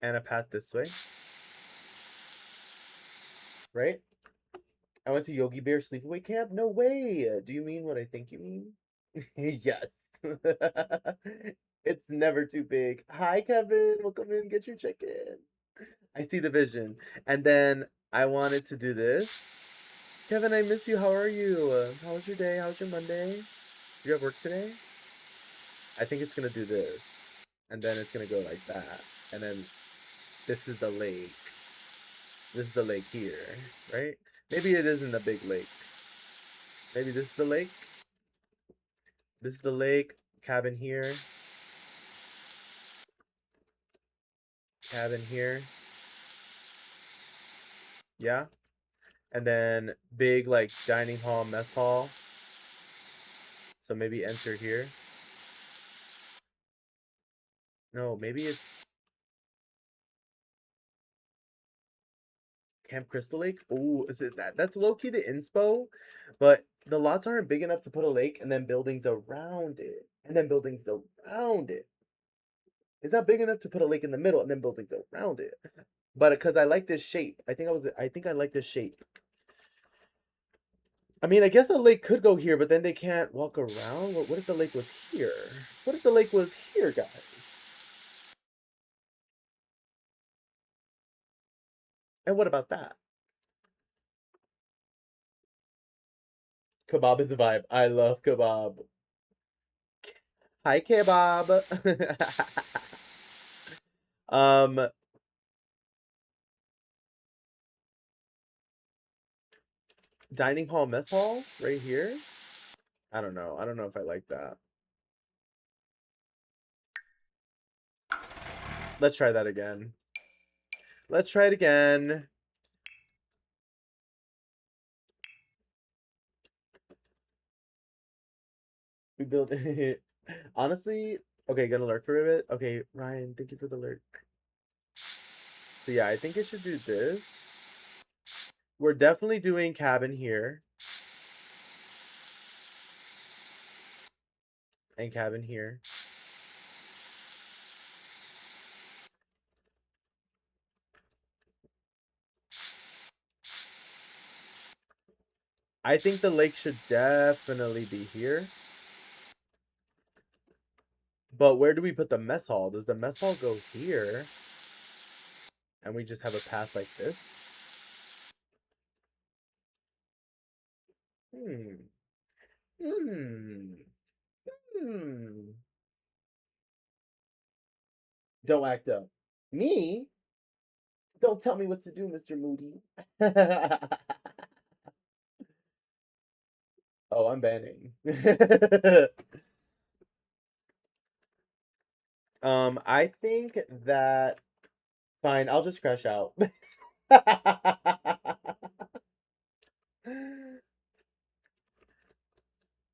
and a path this way. Right? I went to Yogi Bear sleepaway camp? No way. Do you mean what I think you mean? Yes. It's never too big. Hi, Kevin. Welcome in. Get your chicken. I see the vision. And then I wanted to do this. Kevin, I miss you. How are you? How was your day? How was your Monday? Do you have work today? I think it's going to do this. And then it's going to go like that. And then this is the lake. This is the lake here, right? Maybe it isn't a big lake. Maybe this is the lake. This is the lake. Cabin here. Cabin here. Yeah. And then big like dining hall, mess hall. So maybe enter here. No, maybe it's Camp Crystal Lake. Oh, is it that? That's low key the inspo, but the lots aren't big enough to put a lake and then buildings around it. And then buildings around it. It's not big enough to put a lake in the middle and then buildings around it. But because I like this shape. I think I like this shape. I mean, I guess a lake could go here, but then they can't walk around. What if the lake was here? What if the lake was here, guys? And what about that? Kebab is the vibe. I love kebab. Hi, kebab. um, dining hall, mess hall, right here. I don't know. I don't know if I like that. Let's try that again. Let's try it again. We build. Honestly, okay, gonna lurk for a bit. Okay, Ryan, thank you for the lurk. So yeah, I think it should do this. We're definitely doing cabin here. And cabin here. I think the lake should definitely be here. But where do we put the mess hall? Does the mess hall go here? And we just have a path like this? Hmm. Hmm. Hmm. Don't act up. Me? Don't tell me what to do, Mr. Moody. Oh, I'm banning. I think that fine, I'll just crash out.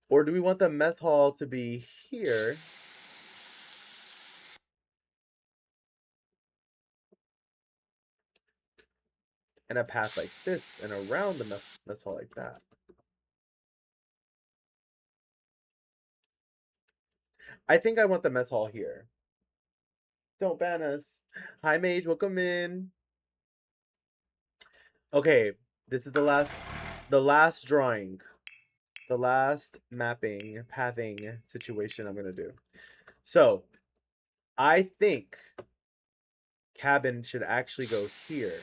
Or do we want the mess hall to be here? And a path like this and around the mess hall like that. I think I want the mess hall here. Don't ban us. Hi Mage, welcome in. Okay, this is the last drawing. The last mapping, pathing situation I'm gonna do. So I think cabin should actually go here.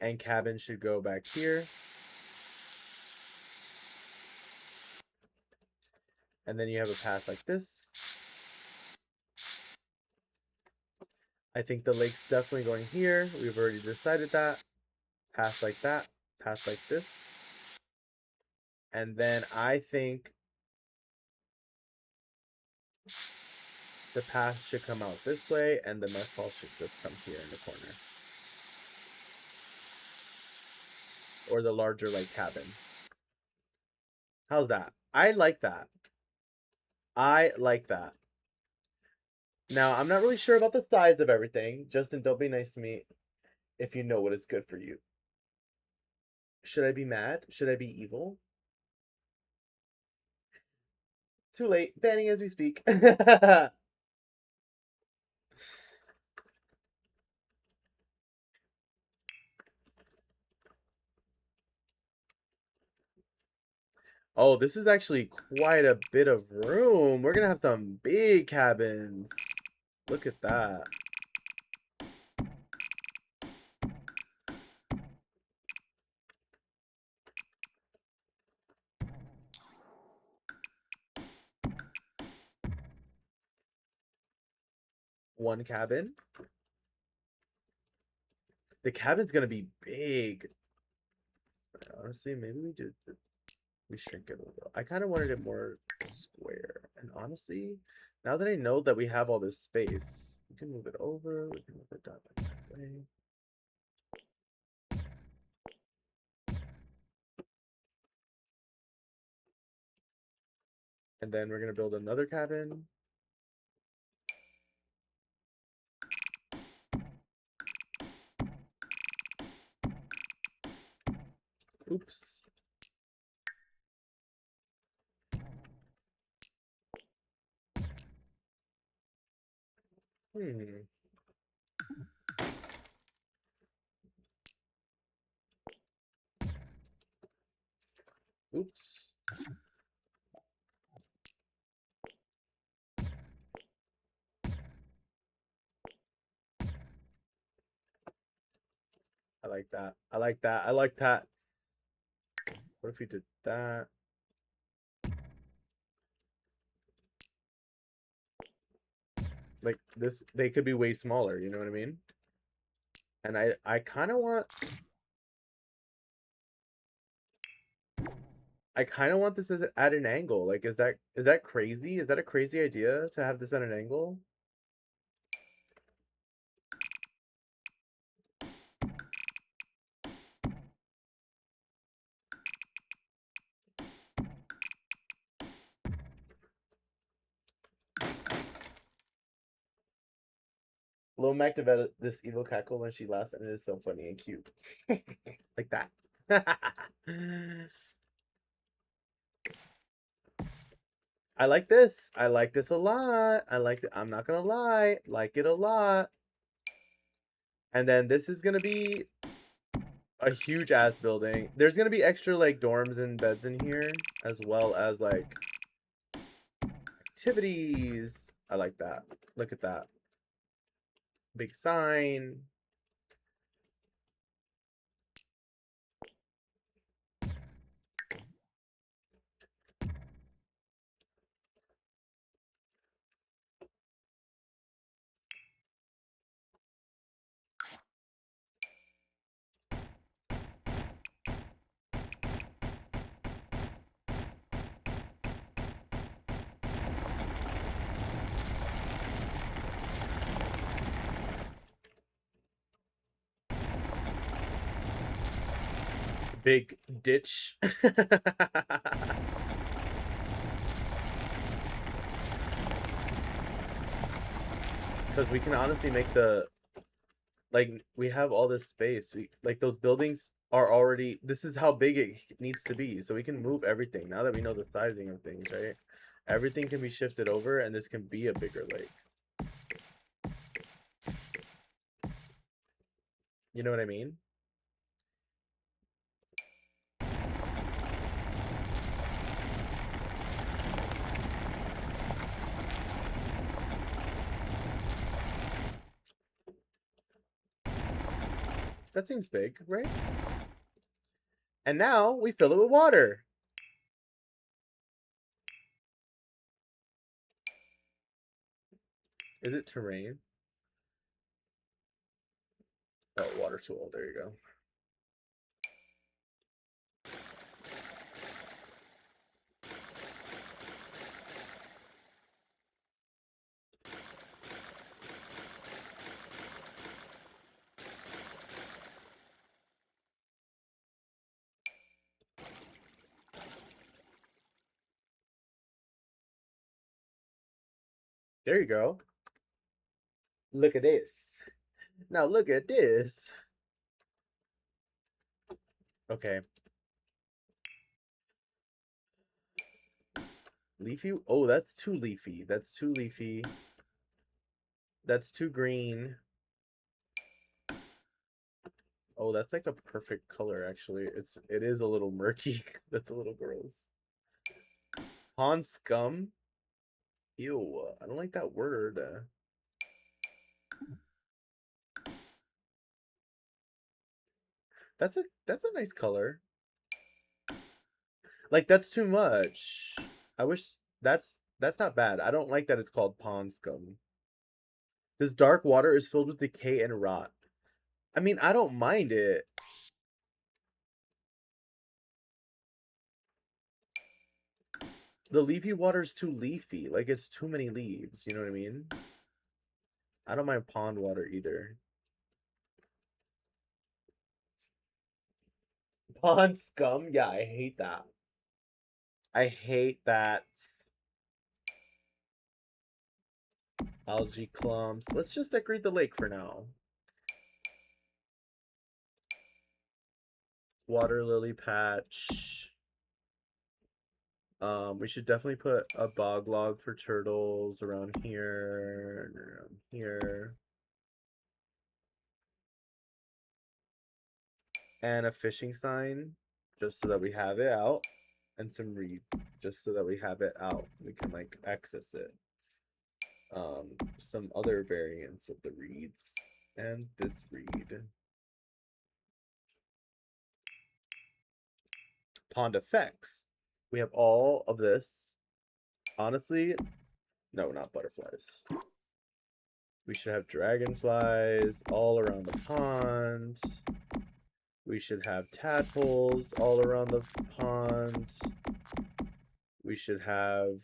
And cabin should go back here. And then you have a path like this. I think the lake's definitely going here. We've already decided that. Path like that. Path like this. And then I think the path should come out this way and the mess hall should just come here in the corner. Or the larger like cabin. How's that? I like that. I like that. Now, I'm not really sure about the size of everything. Justin, don't be nice to me if you know what is good for you. Should I be mad? Should I be evil? Too late. Banning as we speak. Oh, this is actually quite a bit of room. We're gonna have some big cabins. Look at that. One cabin. The cabin's gonna be big. Honestly, maybe we shrink it a little. I kind of wanted it more square. And honestly, now that I know that we have all this space, we can move it over. We can move it down like that way. And then we're gonna build another cabin. Oops. Hmm. Oops. I like that. I like that. I like that. What if we did that? Like this, they could be way smaller, you know what I mean? And I kind of want this as at an angle. Like, is that crazy? Is that a crazy idea to have this at an angle? Lil Mac developed this evil cackle when she laughs, and it is so funny and cute. Like that. I like this. I like this a lot. I like it. I'm not gonna lie. Like it a lot. And then this is gonna be a huge ass building. There's gonna be extra like dorms and beds in here, as well as like activities. I like that. Look at that. Big sign. big ditch. Because we can honestly make the, like, we have all this space. We, like, those buildings are already, this is how big it needs to be. So we can move everything now that we know the sizing of things, right? Everything can be shifted over and this can be a bigger lake. You know what I mean? That seems big, right? And now we fill it with water. Is it terrain? Oh, water tool. There you go. There you go. Look at this. Now look at this. Okay. Leafy? Oh, that's too leafy. That's too leafy. That's too green. Oh, that's like a perfect color, actually. It is a little murky. That's a little gross. Pond scum? Ew, I don't like that word. That's a nice color. Like, that's too much. I wish that's not bad. I don't like that it's called pond scum. This dark water is filled with decay and rot. I mean, I don't mind it. The leafy water is too leafy. Like, it's too many leaves. You know what I mean? I don't mind pond water either. Pond scum? Yeah, I hate that. I hate that. Algae clumps. Let's just decorate the lake for now. Water lily patch. We should definitely put a bog log for turtles around here and around here. And a fishing sign, just so that we have it out. And some reeds, just so that we have it out. We can, like, access it. Some other variants of the reeds. And this reed. Pond effects. We have all of this. Honestly, no, not butterflies. We should have dragonflies all around the pond. We should have tadpoles all around the pond. We should have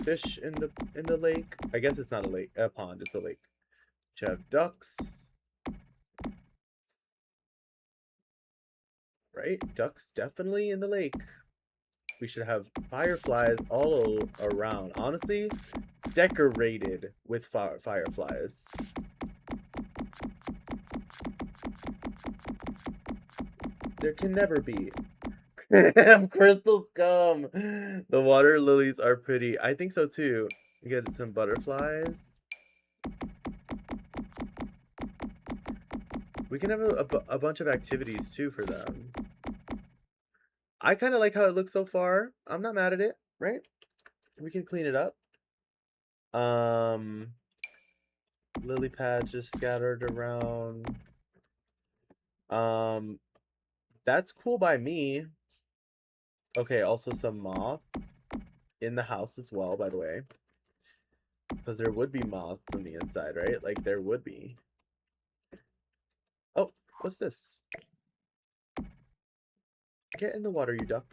fish in the lake. I guess it's not a lake, a pond, it's a lake. We should have ducks. Right? Ducks definitely in the lake. We should have fireflies all around. Honestly, decorated with fireflies. There can never be. Crystal scum. The water lilies are pretty. I think so too. We get some butterflies. We can have a bunch of activities too for them. I kind of like how it looks so far. I'm not mad at it, right? We can clean it up. Lily pads just scattered around. That's cool by me. Okay, also some moths in the house as well, by the way. Because there would be moths on the inside, right? Like, there would be. Oh, what's this? Get in the water, you duck.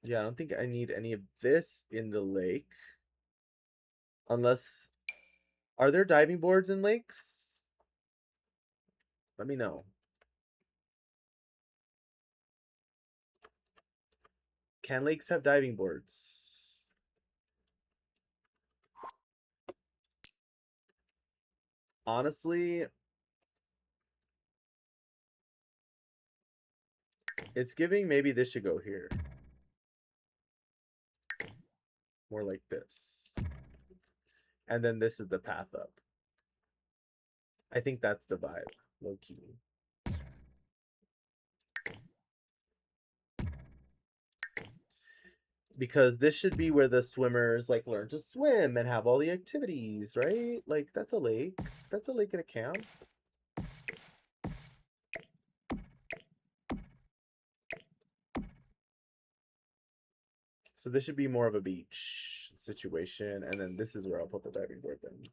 Yeah, I don't think I need any of this in the lake. Unless... Are there diving boards in lakes? Let me know. Can lakes have diving boards? Honestly, it's giving maybe this should go here. More like this. And then this is the path up. I think that's the vibe, low key. Because this should be where the swimmers like learn to swim and have all the activities, right? Like that's a lake. That's a lake at a camp. So this should be more of a beach situation, and then this is where I'll put the diving board then.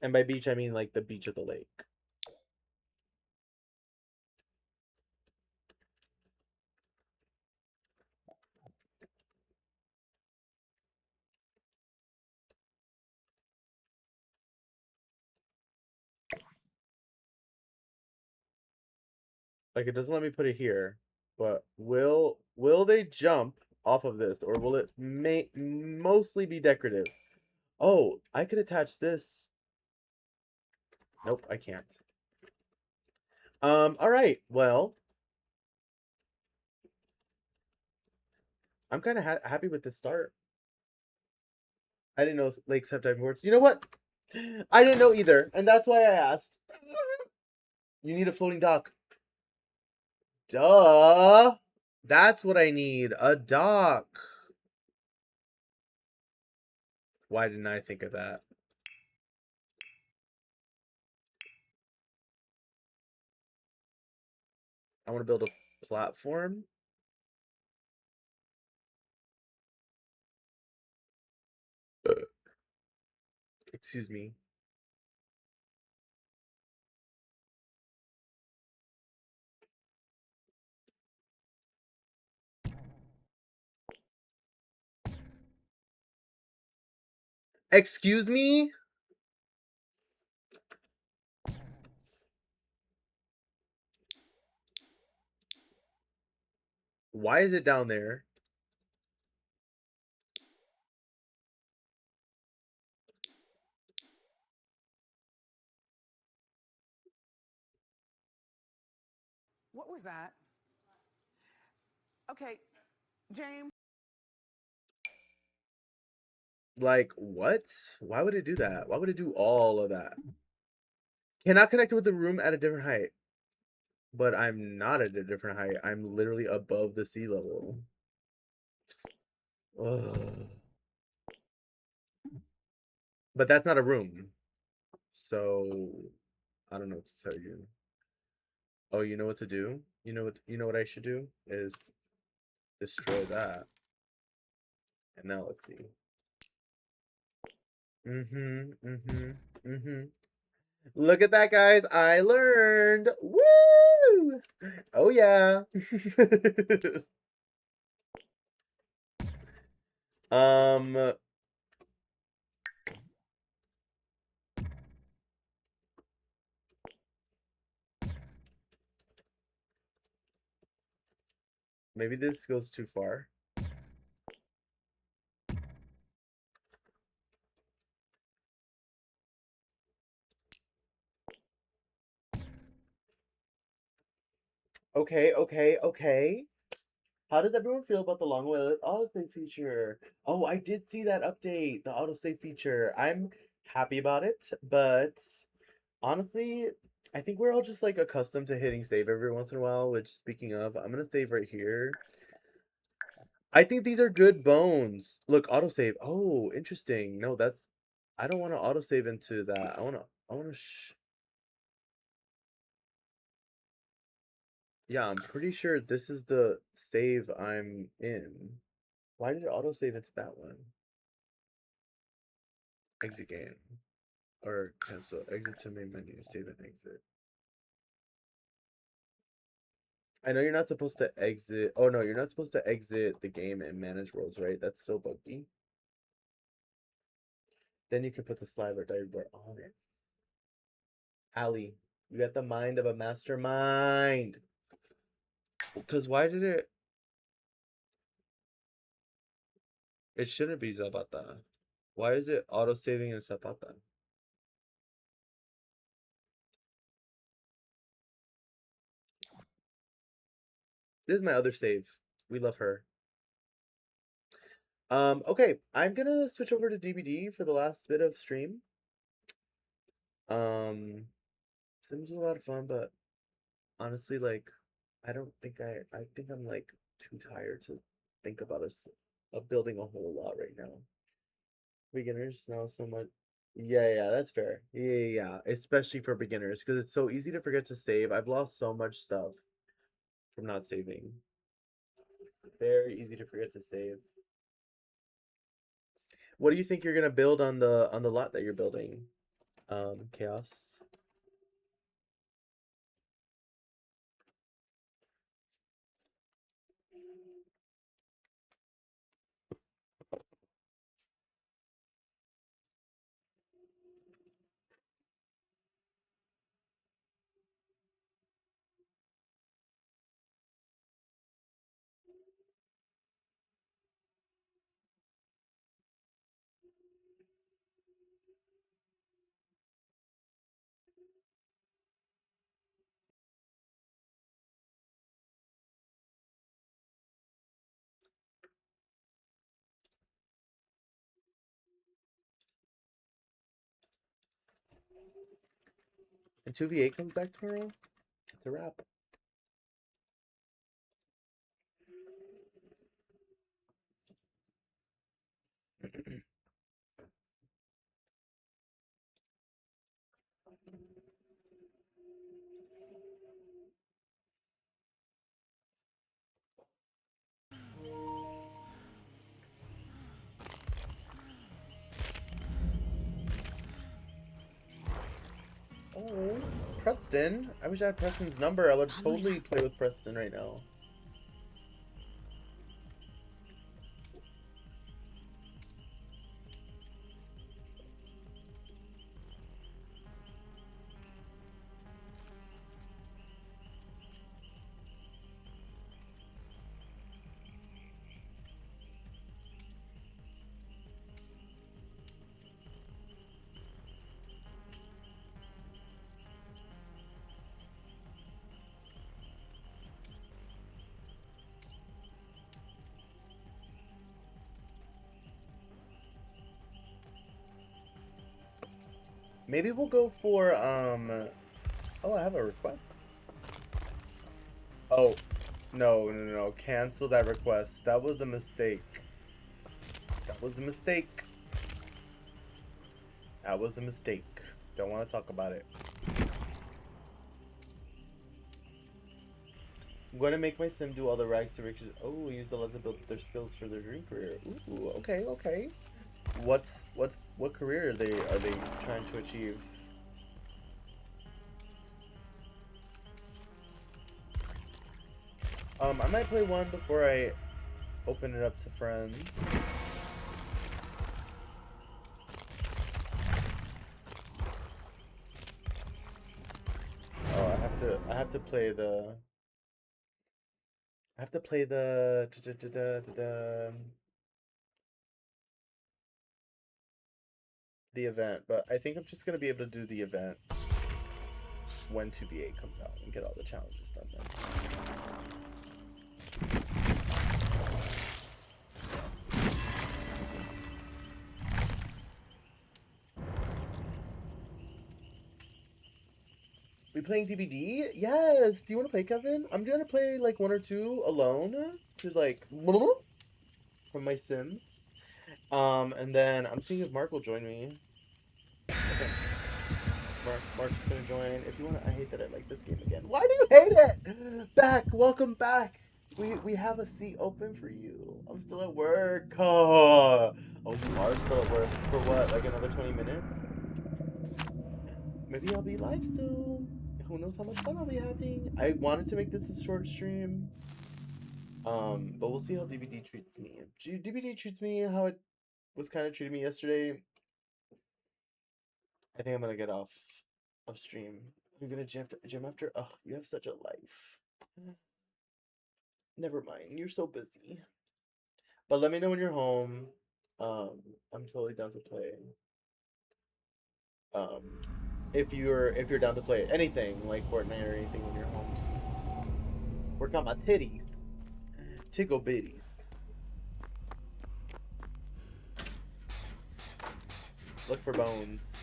And by beach, I mean like the beach of the lake. Like it doesn't let me put it here, but will they jump off of this, or will it mostly be decorative? Oh, I could attach this. Nope, I can't. All right. Well, I'm kind of happy with the start. I didn't know lakes have diving boards. You know what? I didn't know either, and that's why I asked. You need a floating dock. Duh. That's what I need. A dock. Why didn't I think of that? I want to build a platform. Excuse me. Excuse me? Why is it down there? What was that? Okay, James. Like, what? Why would it do that? Why would it do all of that? Cannot connect with the room at a different height. But I'm not at a different height. I'm literally above the sea level. Ugh. But that's not a room. So I don't know what to tell you. Oh, you know what to do? You know what I should do is destroy that. And now let's see. Mm-hmm. Mm-hmm. Mm-hmm. Look at that, guys. I learned. Woo! Oh yeah. um maybe this goes too far. Okay, okay, okay. How does everyone feel about the long-awaited autosave feature? Oh, I did see that update, the autosave feature. I'm happy about it, but honestly, I think we're all just like accustomed to hitting save every once in a while, which speaking of, I'm gonna save right here. I think these are good bones. Look, autosave. Oh, interesting. No, that's I don't want to autosave into that. I want to Yeah, I'm pretty sure this is the save I'm in. Why did it autosave into that one? Exit game. Or cancel. Exit to main menu. Save and exit. I know you're not supposed to exit. Oh no, you're not supposed to exit the game and manage worlds, right? That's so buggy. Then you can put the slide or dive bar on it. Ali, you got the mind of a mastermind. Because why did it? It shouldn't be Zapata. Why is it auto saving in Zapata? This is my other save. We love her. Okay, I'm gonna switch over to DBD for the last bit of stream. Sims was a lot of fun, but honestly, like, I don't think I think I'm like too tired to think about us building a whole lot right now. Beginners know so much. Yeah, that's fair. Yeah, especially for beginners because it's so easy to forget to save. I've lost so much stuff from not saving. Very easy to forget to save. What do you think you're gonna build on the lot that you're building? Chaos. And 2v8 comes back tomorrow? It's a wrap. Oh, Preston. I wish I had Preston's number. I would totally play with Preston right now. Maybe we'll go for oh, I have a request. Oh, no. Cancel that request. That was a mistake. That was a mistake. That was a mistake. Don't want to talk about it. I'm going to make my sim do all the rags to riches. Oh, use the less to build their skills for their dream career. Ooh, okay. What career are they trying to achieve? I might play one before I open it up to friends. Oh, I have to play the the event, but I think I'm just gonna be able to do the event when 2v8 comes out and get all the challenges done then. We playing DBD? Yes. Do you want to play, Kevin? I'm gonna play like one or two alone to like from my Sims. And then I'm seeing if Mark will join me. Okay. Mark's gonna join. If you want to, I hate that I like this game again. Why do you hate it? Welcome back. We have a seat open for you. I'm still at work. Oh, you are still at work for what? Like another 20 minutes? maybe I'll be live still. Who knows how much fun I'll be having. I wanted to make this a short stream. But we'll see how DBD treats me. If DBD treats me how it was kind of treating me yesterday, I think I'm gonna get off of stream. You're gonna gym after? Oh, you have such a life. Never mind, you're so busy. But let me know when you're home. I'm totally down to play. If you're down to play anything like Fortnite or anything when you're home. Work on my titties. Tickle bitties. Look for bones.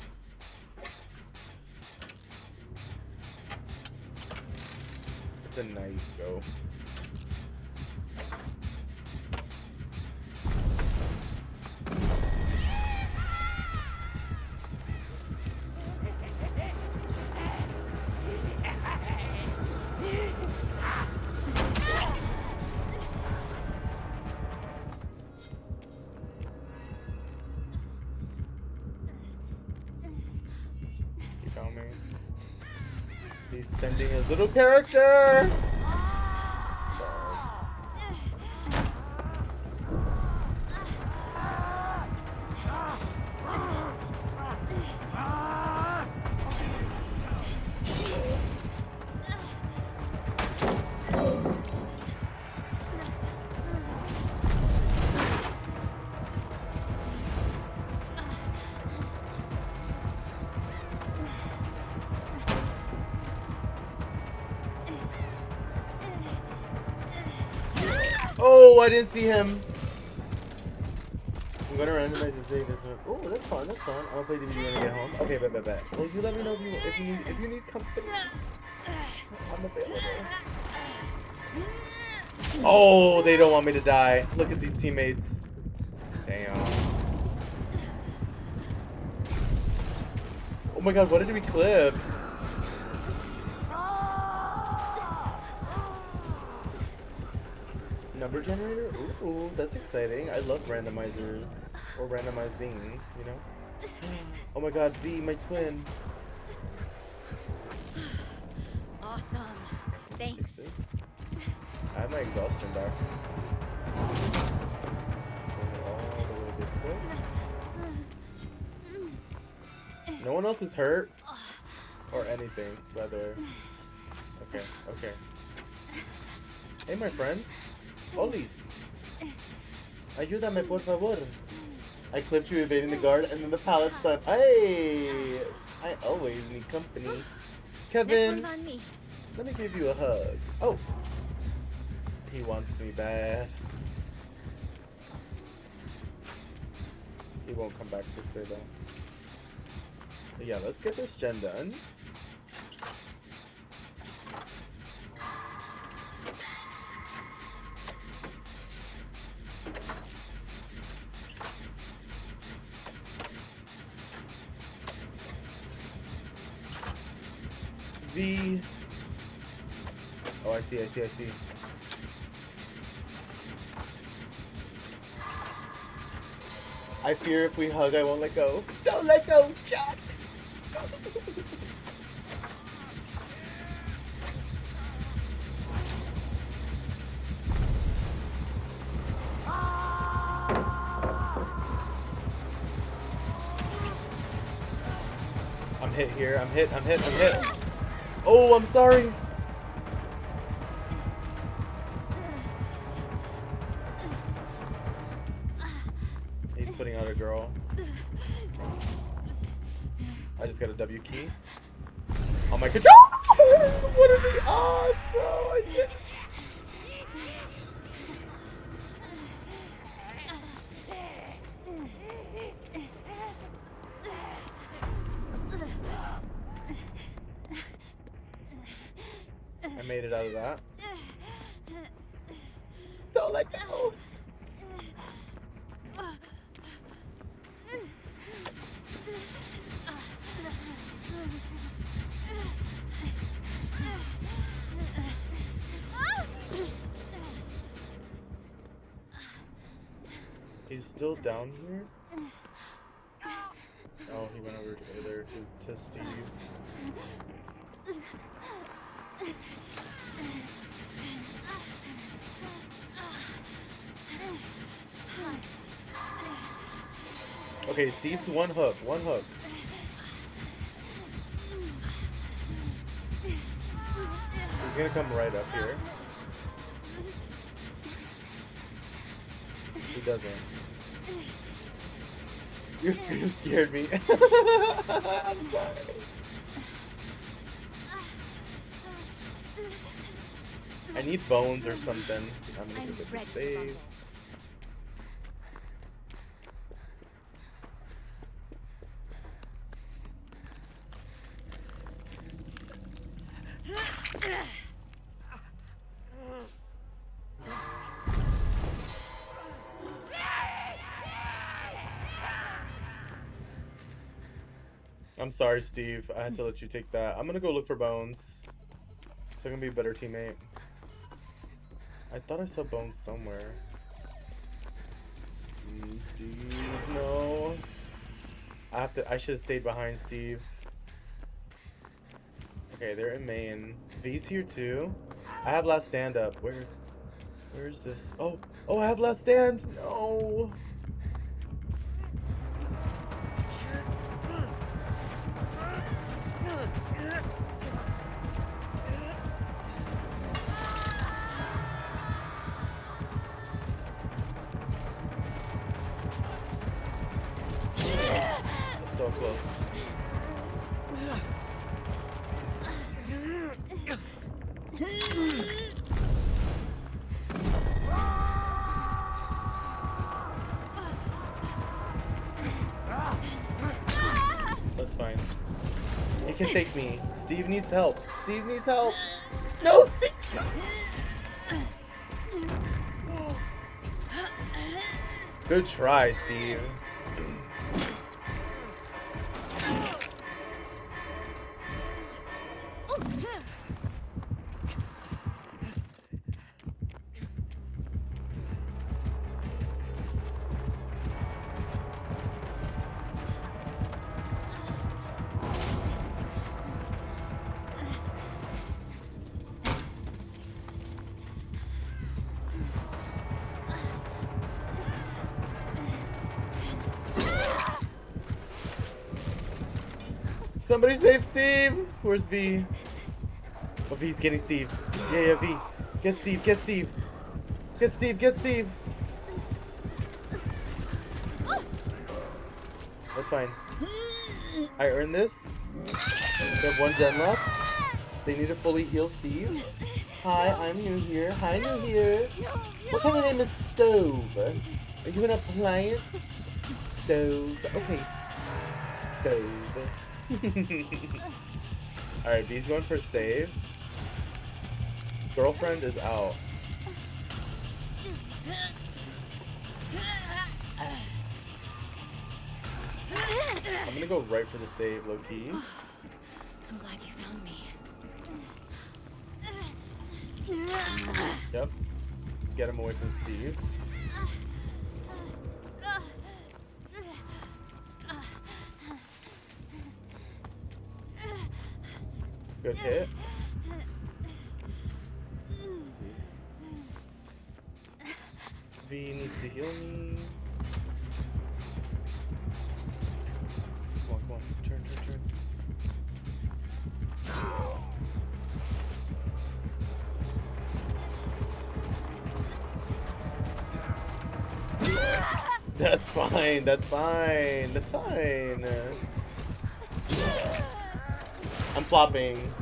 The night go. You found me. He's sending his little character. Oh, I didn't see him. I'm gonna randomize the day this one. Oh, that's fun. That's fun. I'll play DVD when I get home. Okay, bet. Well, you let me know if you need company. I'm available. Oh, they don't want me to die. Look at these teammates. Damn. Oh my god, what did we clip? Number generator? Ooh, that's exciting. I love randomizers. Or randomizing, you know? Oh my god, V, my twin. Awesome. Thanks. I have my exhaustion back. All the way this way. No one else is hurt? Or anything, by the way. Okay. Hey, my friends. Olis. Ayúdame, por favor. I clipped you evading the guard and then the pallet son. Hey! I always need company. Kevin, Next one's on me. let me give you a hug. Oh! He wants me bad. He won't come back this way though. But yeah, let's get this gen done. V. Oh, I see. I fear if we hug, I won't let go. Don't let go, Chuck! I'm hit here. I'm hit. Oh, I'm sorry. He's putting out a girl. I just got a W key. Oh my control! What are the odds, bro? I can't. I made it out of that. Don't let go. He's still down here? Oh, he went over there to Steve. Okay, Steve's one hook. One hook. He's gonna come right up here. He doesn't. Your scream scared me. I'm sorry. I need bones or something. I'm gonna give it a save. I'm sorry, Steve. I had to let you take that. I'm gonna go look for bones. So I can be a better teammate. I thought I saw bones somewhere. Steve, no. I should have stayed behind Steve. Okay, they're in main. V's here too. I have last stand up. Where's this? Oh, I have last stand. No. So close. That's fine. He can take me. Steve needs help. Steve needs help. No! Good try, Steve. Somebody save Steve! Where's V? Oh, V's getting Steve. Yeah, V. Get Steve, get Steve. Get Steve, get Steve. That's fine. I earned this. They have one gen left. They need to fully heal Steve. Hi, I'm new here. Hi, new here. What kind of name is Stove? Are you an appliance? Stove. Okay, Stove. Alright, B's going for save. Girlfriend is out. I'm gonna go right for the save, low key. I'm glad you found me. Yep. Get him away from Steve. Good hit. Let's see. V needs to heal me. Come on. Turn. That's fine. I'm flopping.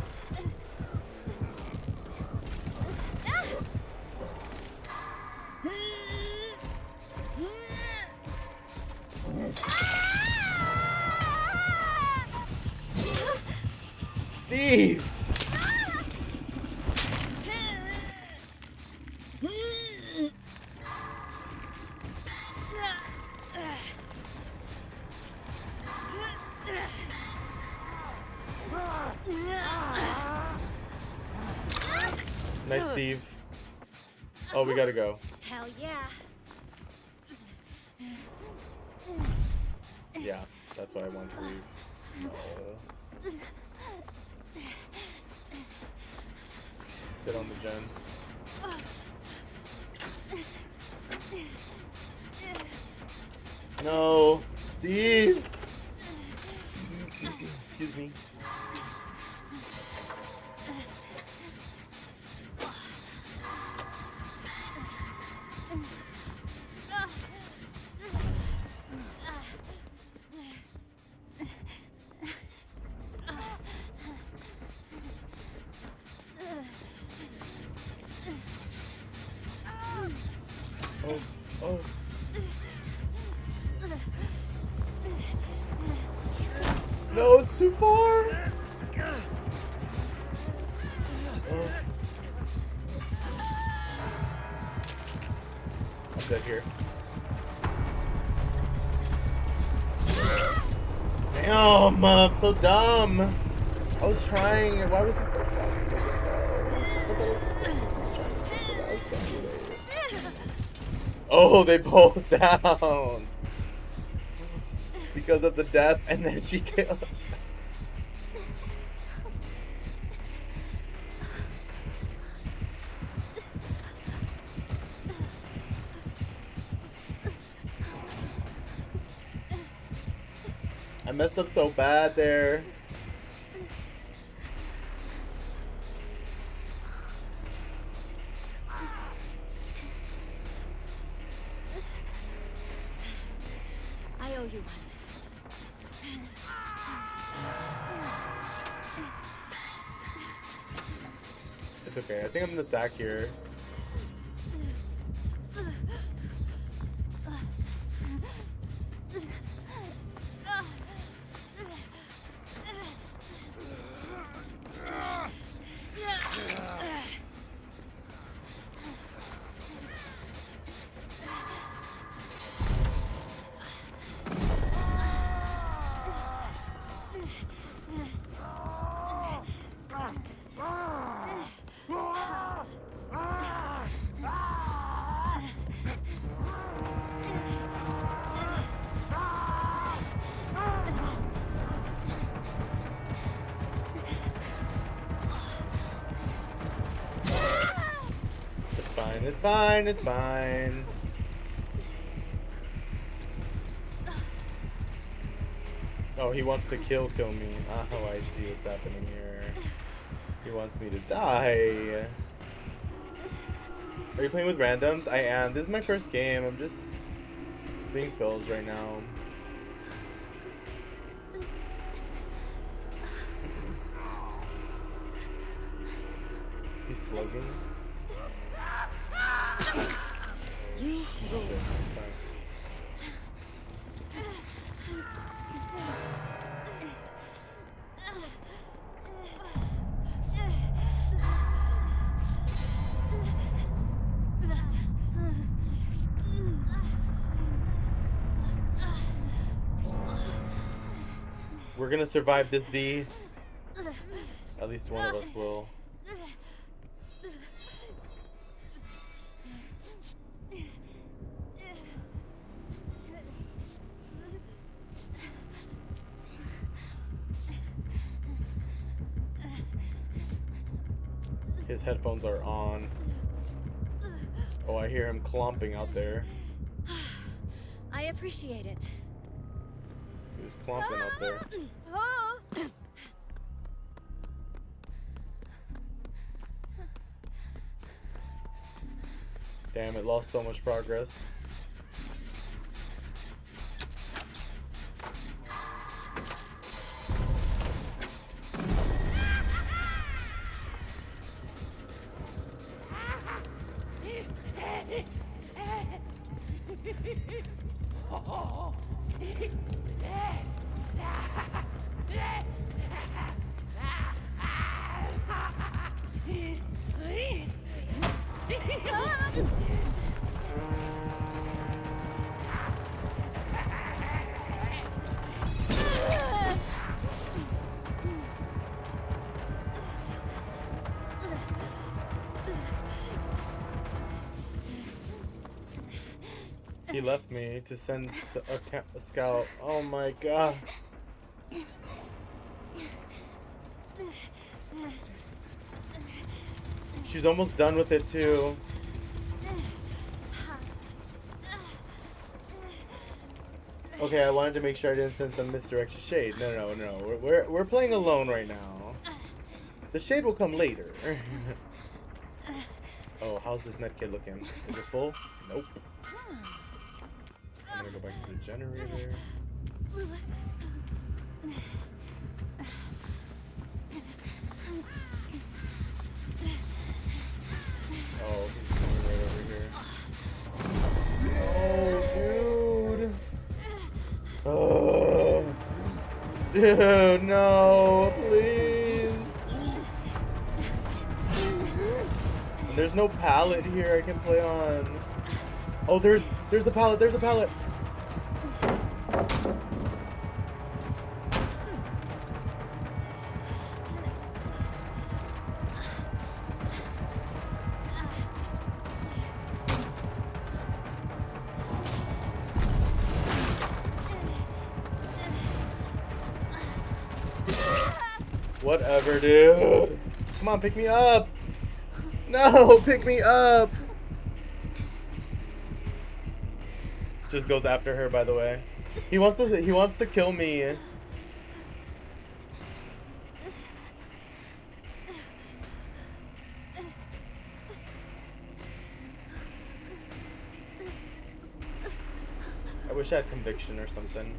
Steve! Nice, Steve. Oh, we gotta go. Hell yeah. Yeah. That's why I want to leave. No. Sit on the gen. No, Steve. Excuse me. Oh, oh. No, it's too far. Oh. I'm dead here. Damn, I'm so dumb. I was trying. Why was he so fast? I thought I was trying to get the last time. Oh, they both down because of the death, and then she killed. I messed up so bad there. I owe you one. It's okay. I think I'm gonna attack here. It's fine, it's fine. Oh, he wants to kill me. Oh, I see what's happening here. He wants me to die. Are you playing with randoms? I am. This is my first game. I'm just doing fills right now. He's slugging. You Okay, it's fine. We're gonna survive this, V. At least one of us will. His headphones are on. Oh, I hear him clomping out there. I appreciate it. He was clomping out there. Damn, it lost so much progress. He left me to send a scout. Oh my god. She's almost done with it too. Okay, I wanted to make sure I didn't send some misdirection shade. No. We're playing alone right now. The shade will come later. Oh, how's this medkit looking? Is it full? Nope. I'm gonna go back to the generator. Oh, he's coming right over here. Oh, dude. Oh. Dude, no, please. And there's no pallet here I can play on. Oh, there's the pallet. There's a pallet. Whatever, dude. Come on, pick me up. No, pick me up. Just goes after her, by the way. He wants to kill me. I wish I had conviction or something.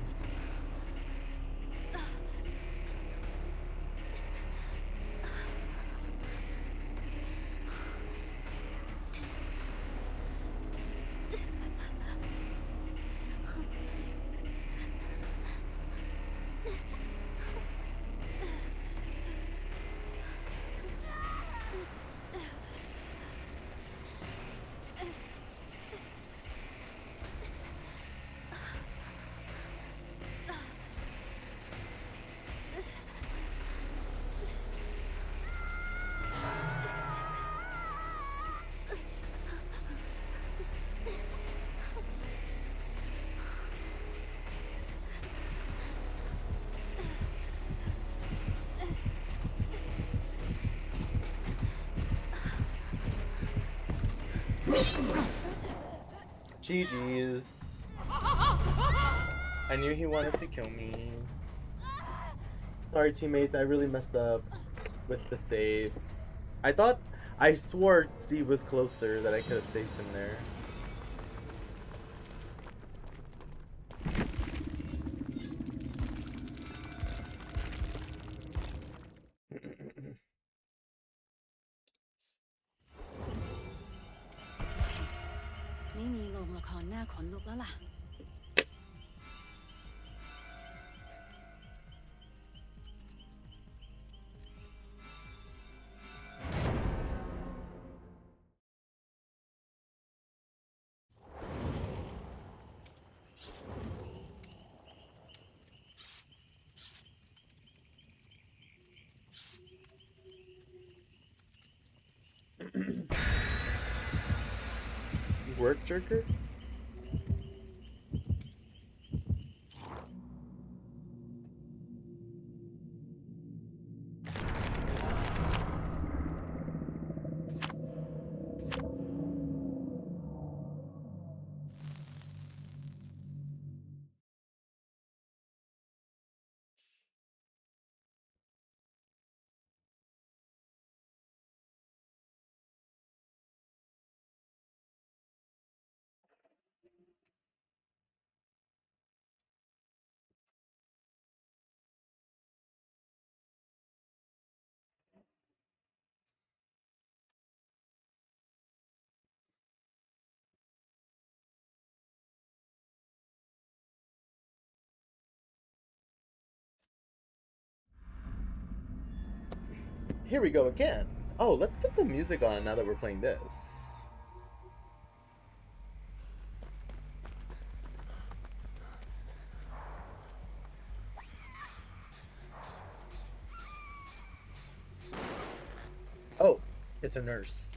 GG's. I knew he wanted to kill me. Sorry, teammates. I really messed up with the save. I swore Steve was closer, that I could have saved him there. Work jerker? Here we go again. Oh, let's put some music on now that we're playing this. Oh, it's a nurse.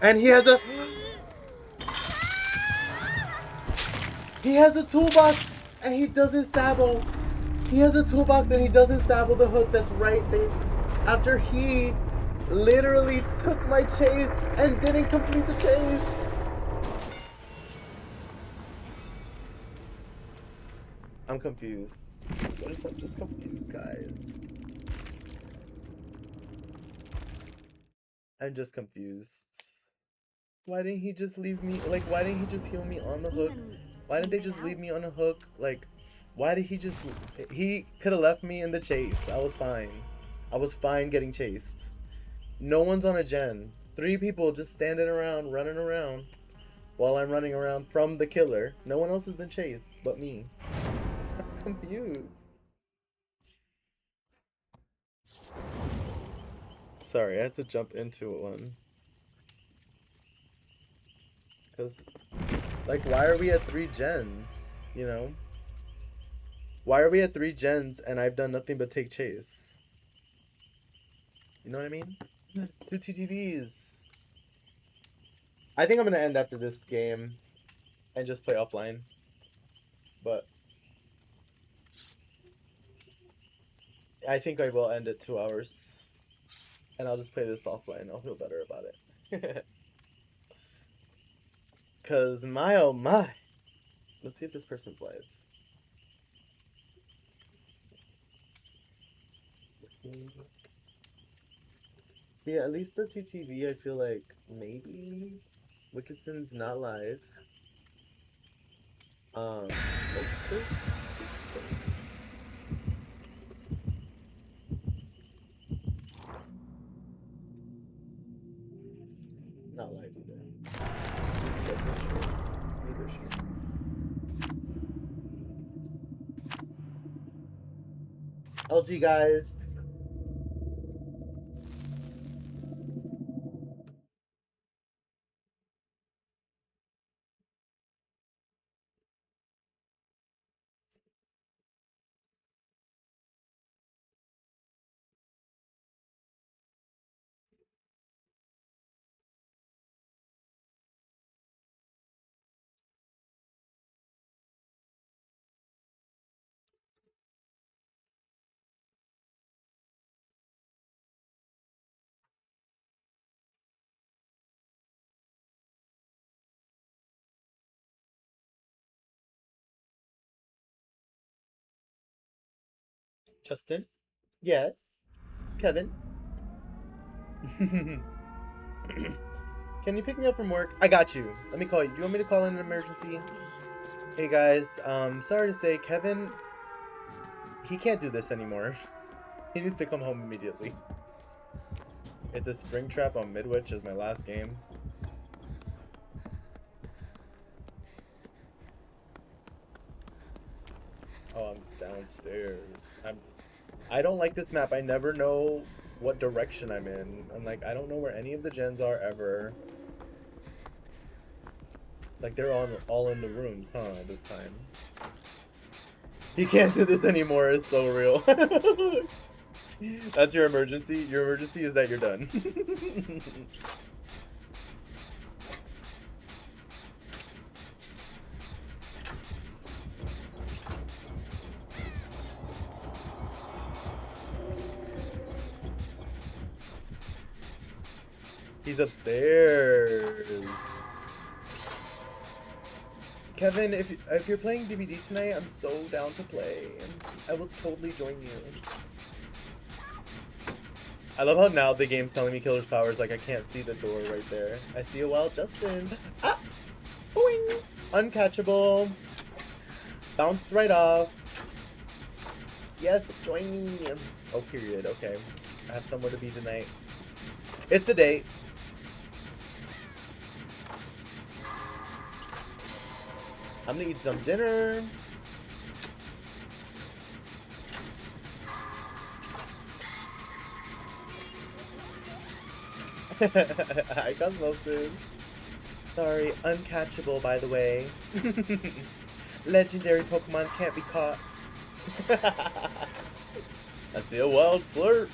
And he has a toolbox and he doesn't stabble. He has a toolbox and he doesn't stabble the hook that's right there. After he literally took my chase and didn't complete the chase. I'm confused. What is up? Just confused, guys. I'm just confused. Why didn't he just leave me? Like, why didn't he just heal me on the hook? Why didn't they just leave me on a hook? Like, why did he just... He could have left me in the chase. I was fine. I was fine getting chased. No one's on a gen. 3 people just standing around, running around, while I'm running around from the killer. No one else is in chase but me. I'm confused. Sorry, I had to jump into one. Because, like, why are we at 3 gens? You know? Why are we at 3 gens and I've done nothing but take chase? You know what I mean? 2 TTVs. I think I'm gonna end after this game and just play offline. But I think I will end at 2 hours. And I'll just play this offline. I'll feel better about it. Cause my oh my. Let's see if this person's live. Yeah, at least the TTV I feel like maybe Wickedson's not live. Smokester? Not live either. Neither she. LG guys. Justin? Yes. Kevin? Can you pick me up from work? I got you. Let me call you. Do you want me to call in an emergency? Hey guys, sorry to say, Kevin, he can't do this anymore. He needs to come home immediately. It's a Springtrap on Midwich as my last game. Oh, I'm downstairs. I don't like this map. I never know what direction I'm in. I'm like, I don't know where any of the gens are ever. Like, they're all in the rooms, huh, this time. He can't do this anymore. It's so real. That's your emergency? Your emergency is that you're done. He's upstairs. Kevin, if you're playing DBD tonight, I'm so down to play. I will totally join you. I love how now the game's telling me Killer's powers, like I can't see the door right there. I see a wild Justin. Ah! Boing! Uncatchable. Bounced right off. Yes, join me. Oh, period. Okay. I have somewhere to be tonight. It's a date. I'm gonna eat some dinner. I got roasted. Sorry, uncatchable by the way. Legendary Pokemon can't be caught. I see a wild Slurp.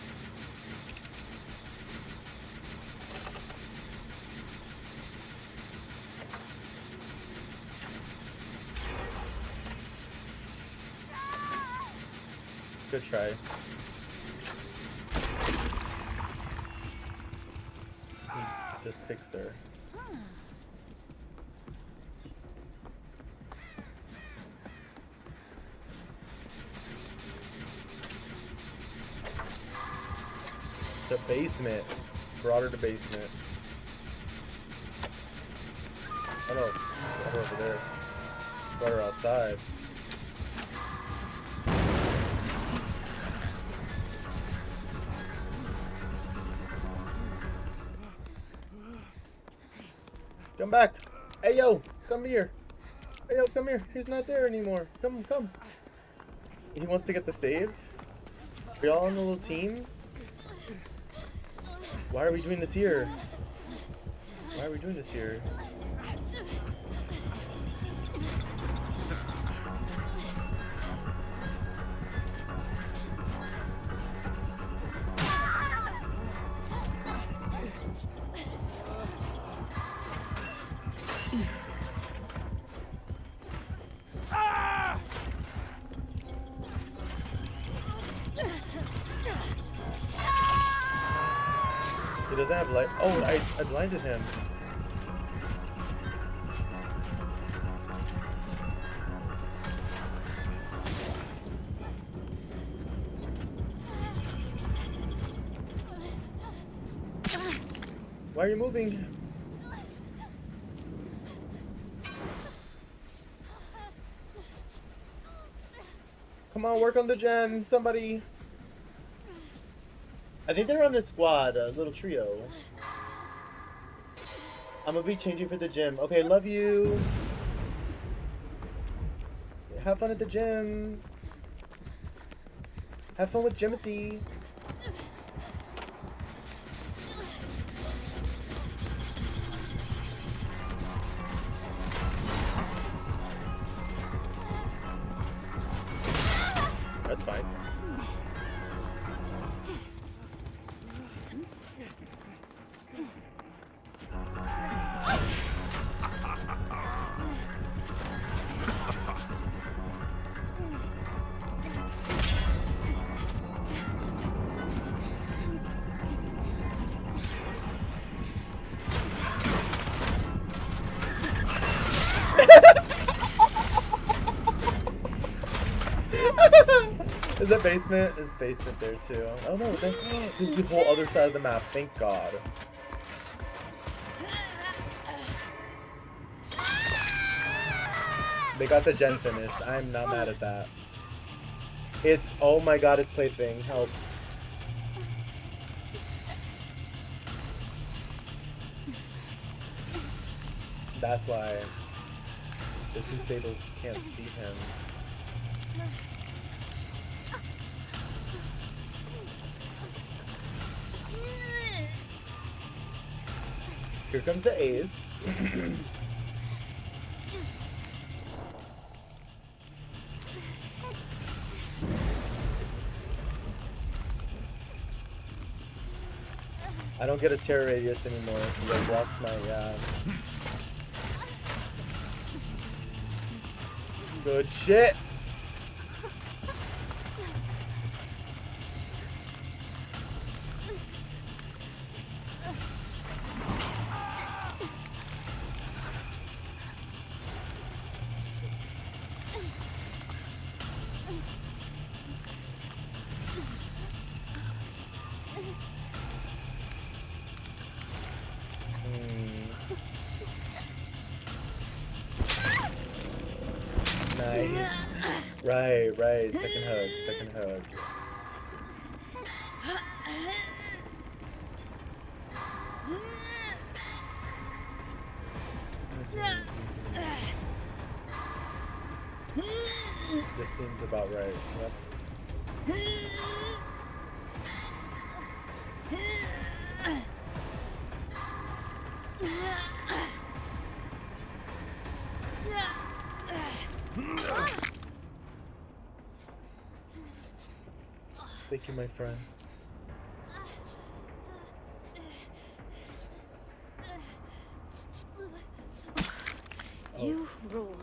Good try. He just picks her. It's a basement. Brought her to basement. Oh no, brought her over there. Brought her outside. Come back. Hey yo, come here. Hey yo, come here. He's not there anymore. Come. He wants to get the save. Are y'all on the little team? Why are we doing this here? Why are we doing this here? He doesn't have light. Oh, I blinded him. Why are you moving? Come on, work on the gen, somebody. I think they're on a squad, a little trio. I'm gonna be changing for the gym. Okay, love you. Have fun at the gym. Have fun with Jimothy. That's fine. Is it basement? It's basement there too. Oh no, this is the whole other side of the map. Thank God. They got the gen finished. I'm not mad at that. It's, oh my God, it's Plaything. Help. That's why the two Sables can't see him. Here comes the A's. I don't get a terror radius anymore, so that blocks my, Good shit! Nice. Right. Second hug. This seems about right. Yep. Thank you, my friend. You rule.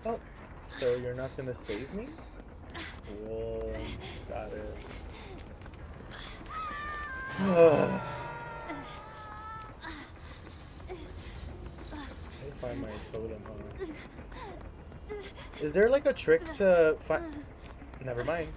Oh, so you're not gonna save me? Whoa, got it. Ugh. Let me find my totem, huh? Is there like a trick to find? Never mind.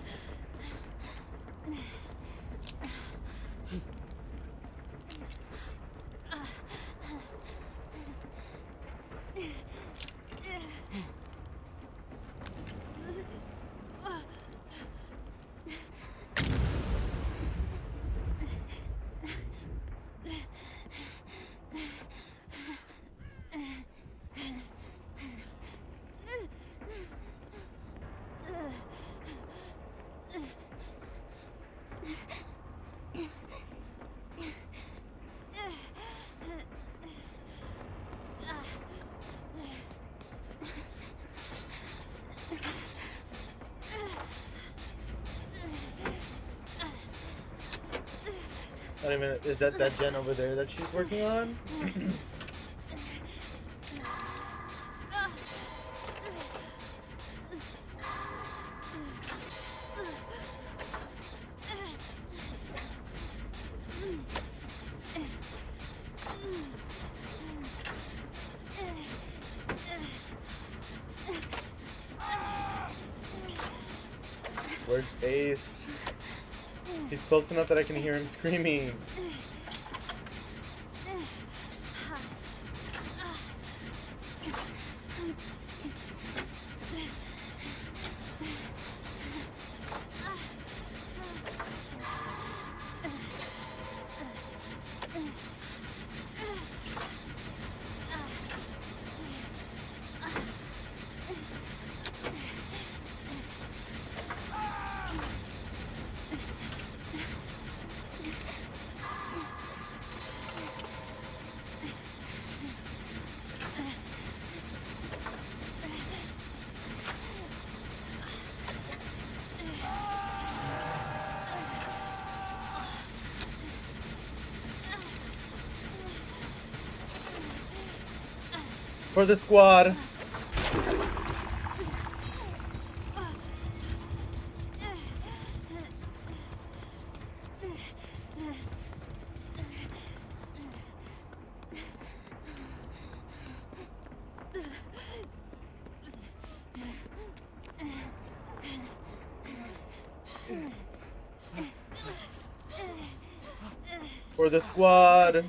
I don't even. Is that gen over there that she's working on? Where's Ace? He's close enough that I can hear him screaming. For the squad. For the squad.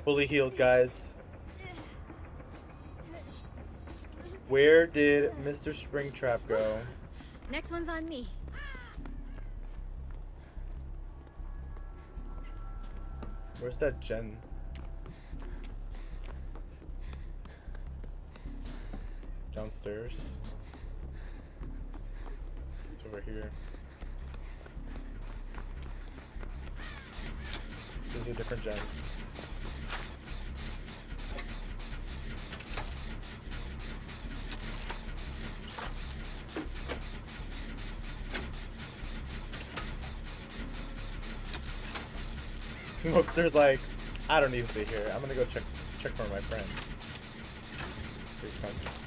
Fully healed, guys. Where did Mr. Springtrap go? Next one's on me. Where's that gen? Downstairs. It's over here. There's a different gen. There's like, I don't need to stay here. I'm gonna go check for my friend. Here he comes.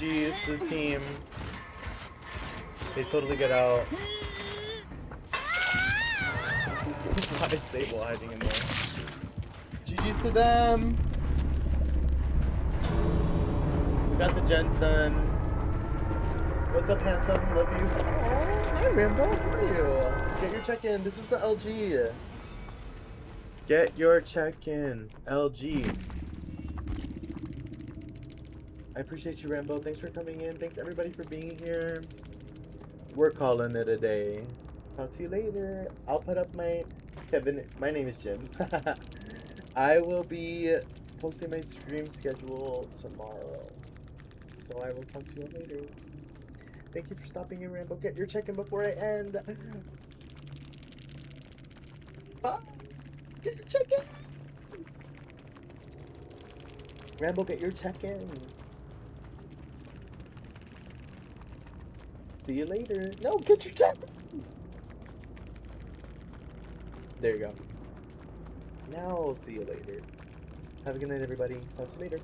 GG's to the team. They totally get out. Why is Sable hiding in there? GG's to them. We got the gens done. What's up, handsome? Love you. Oh, hi, Rambo. How are you? Get your check-in. This is the LG. Get your check-in. LG. I appreciate you, Rambo. Thanks for coming in. Thanks, everybody, for being here. We're calling it a day. Talk to you later. I'll put up my... Kevin, my name is Jim. I will be posting my stream schedule tomorrow. So I will talk to you later. Thank you for stopping in, Rambo. Get your check-in before I end. Bye. Get your check-in. Rambo, get your check-in. See you later. No, get your check-in. There you go. Now, see you later. Have a good night, everybody. Talk to you later.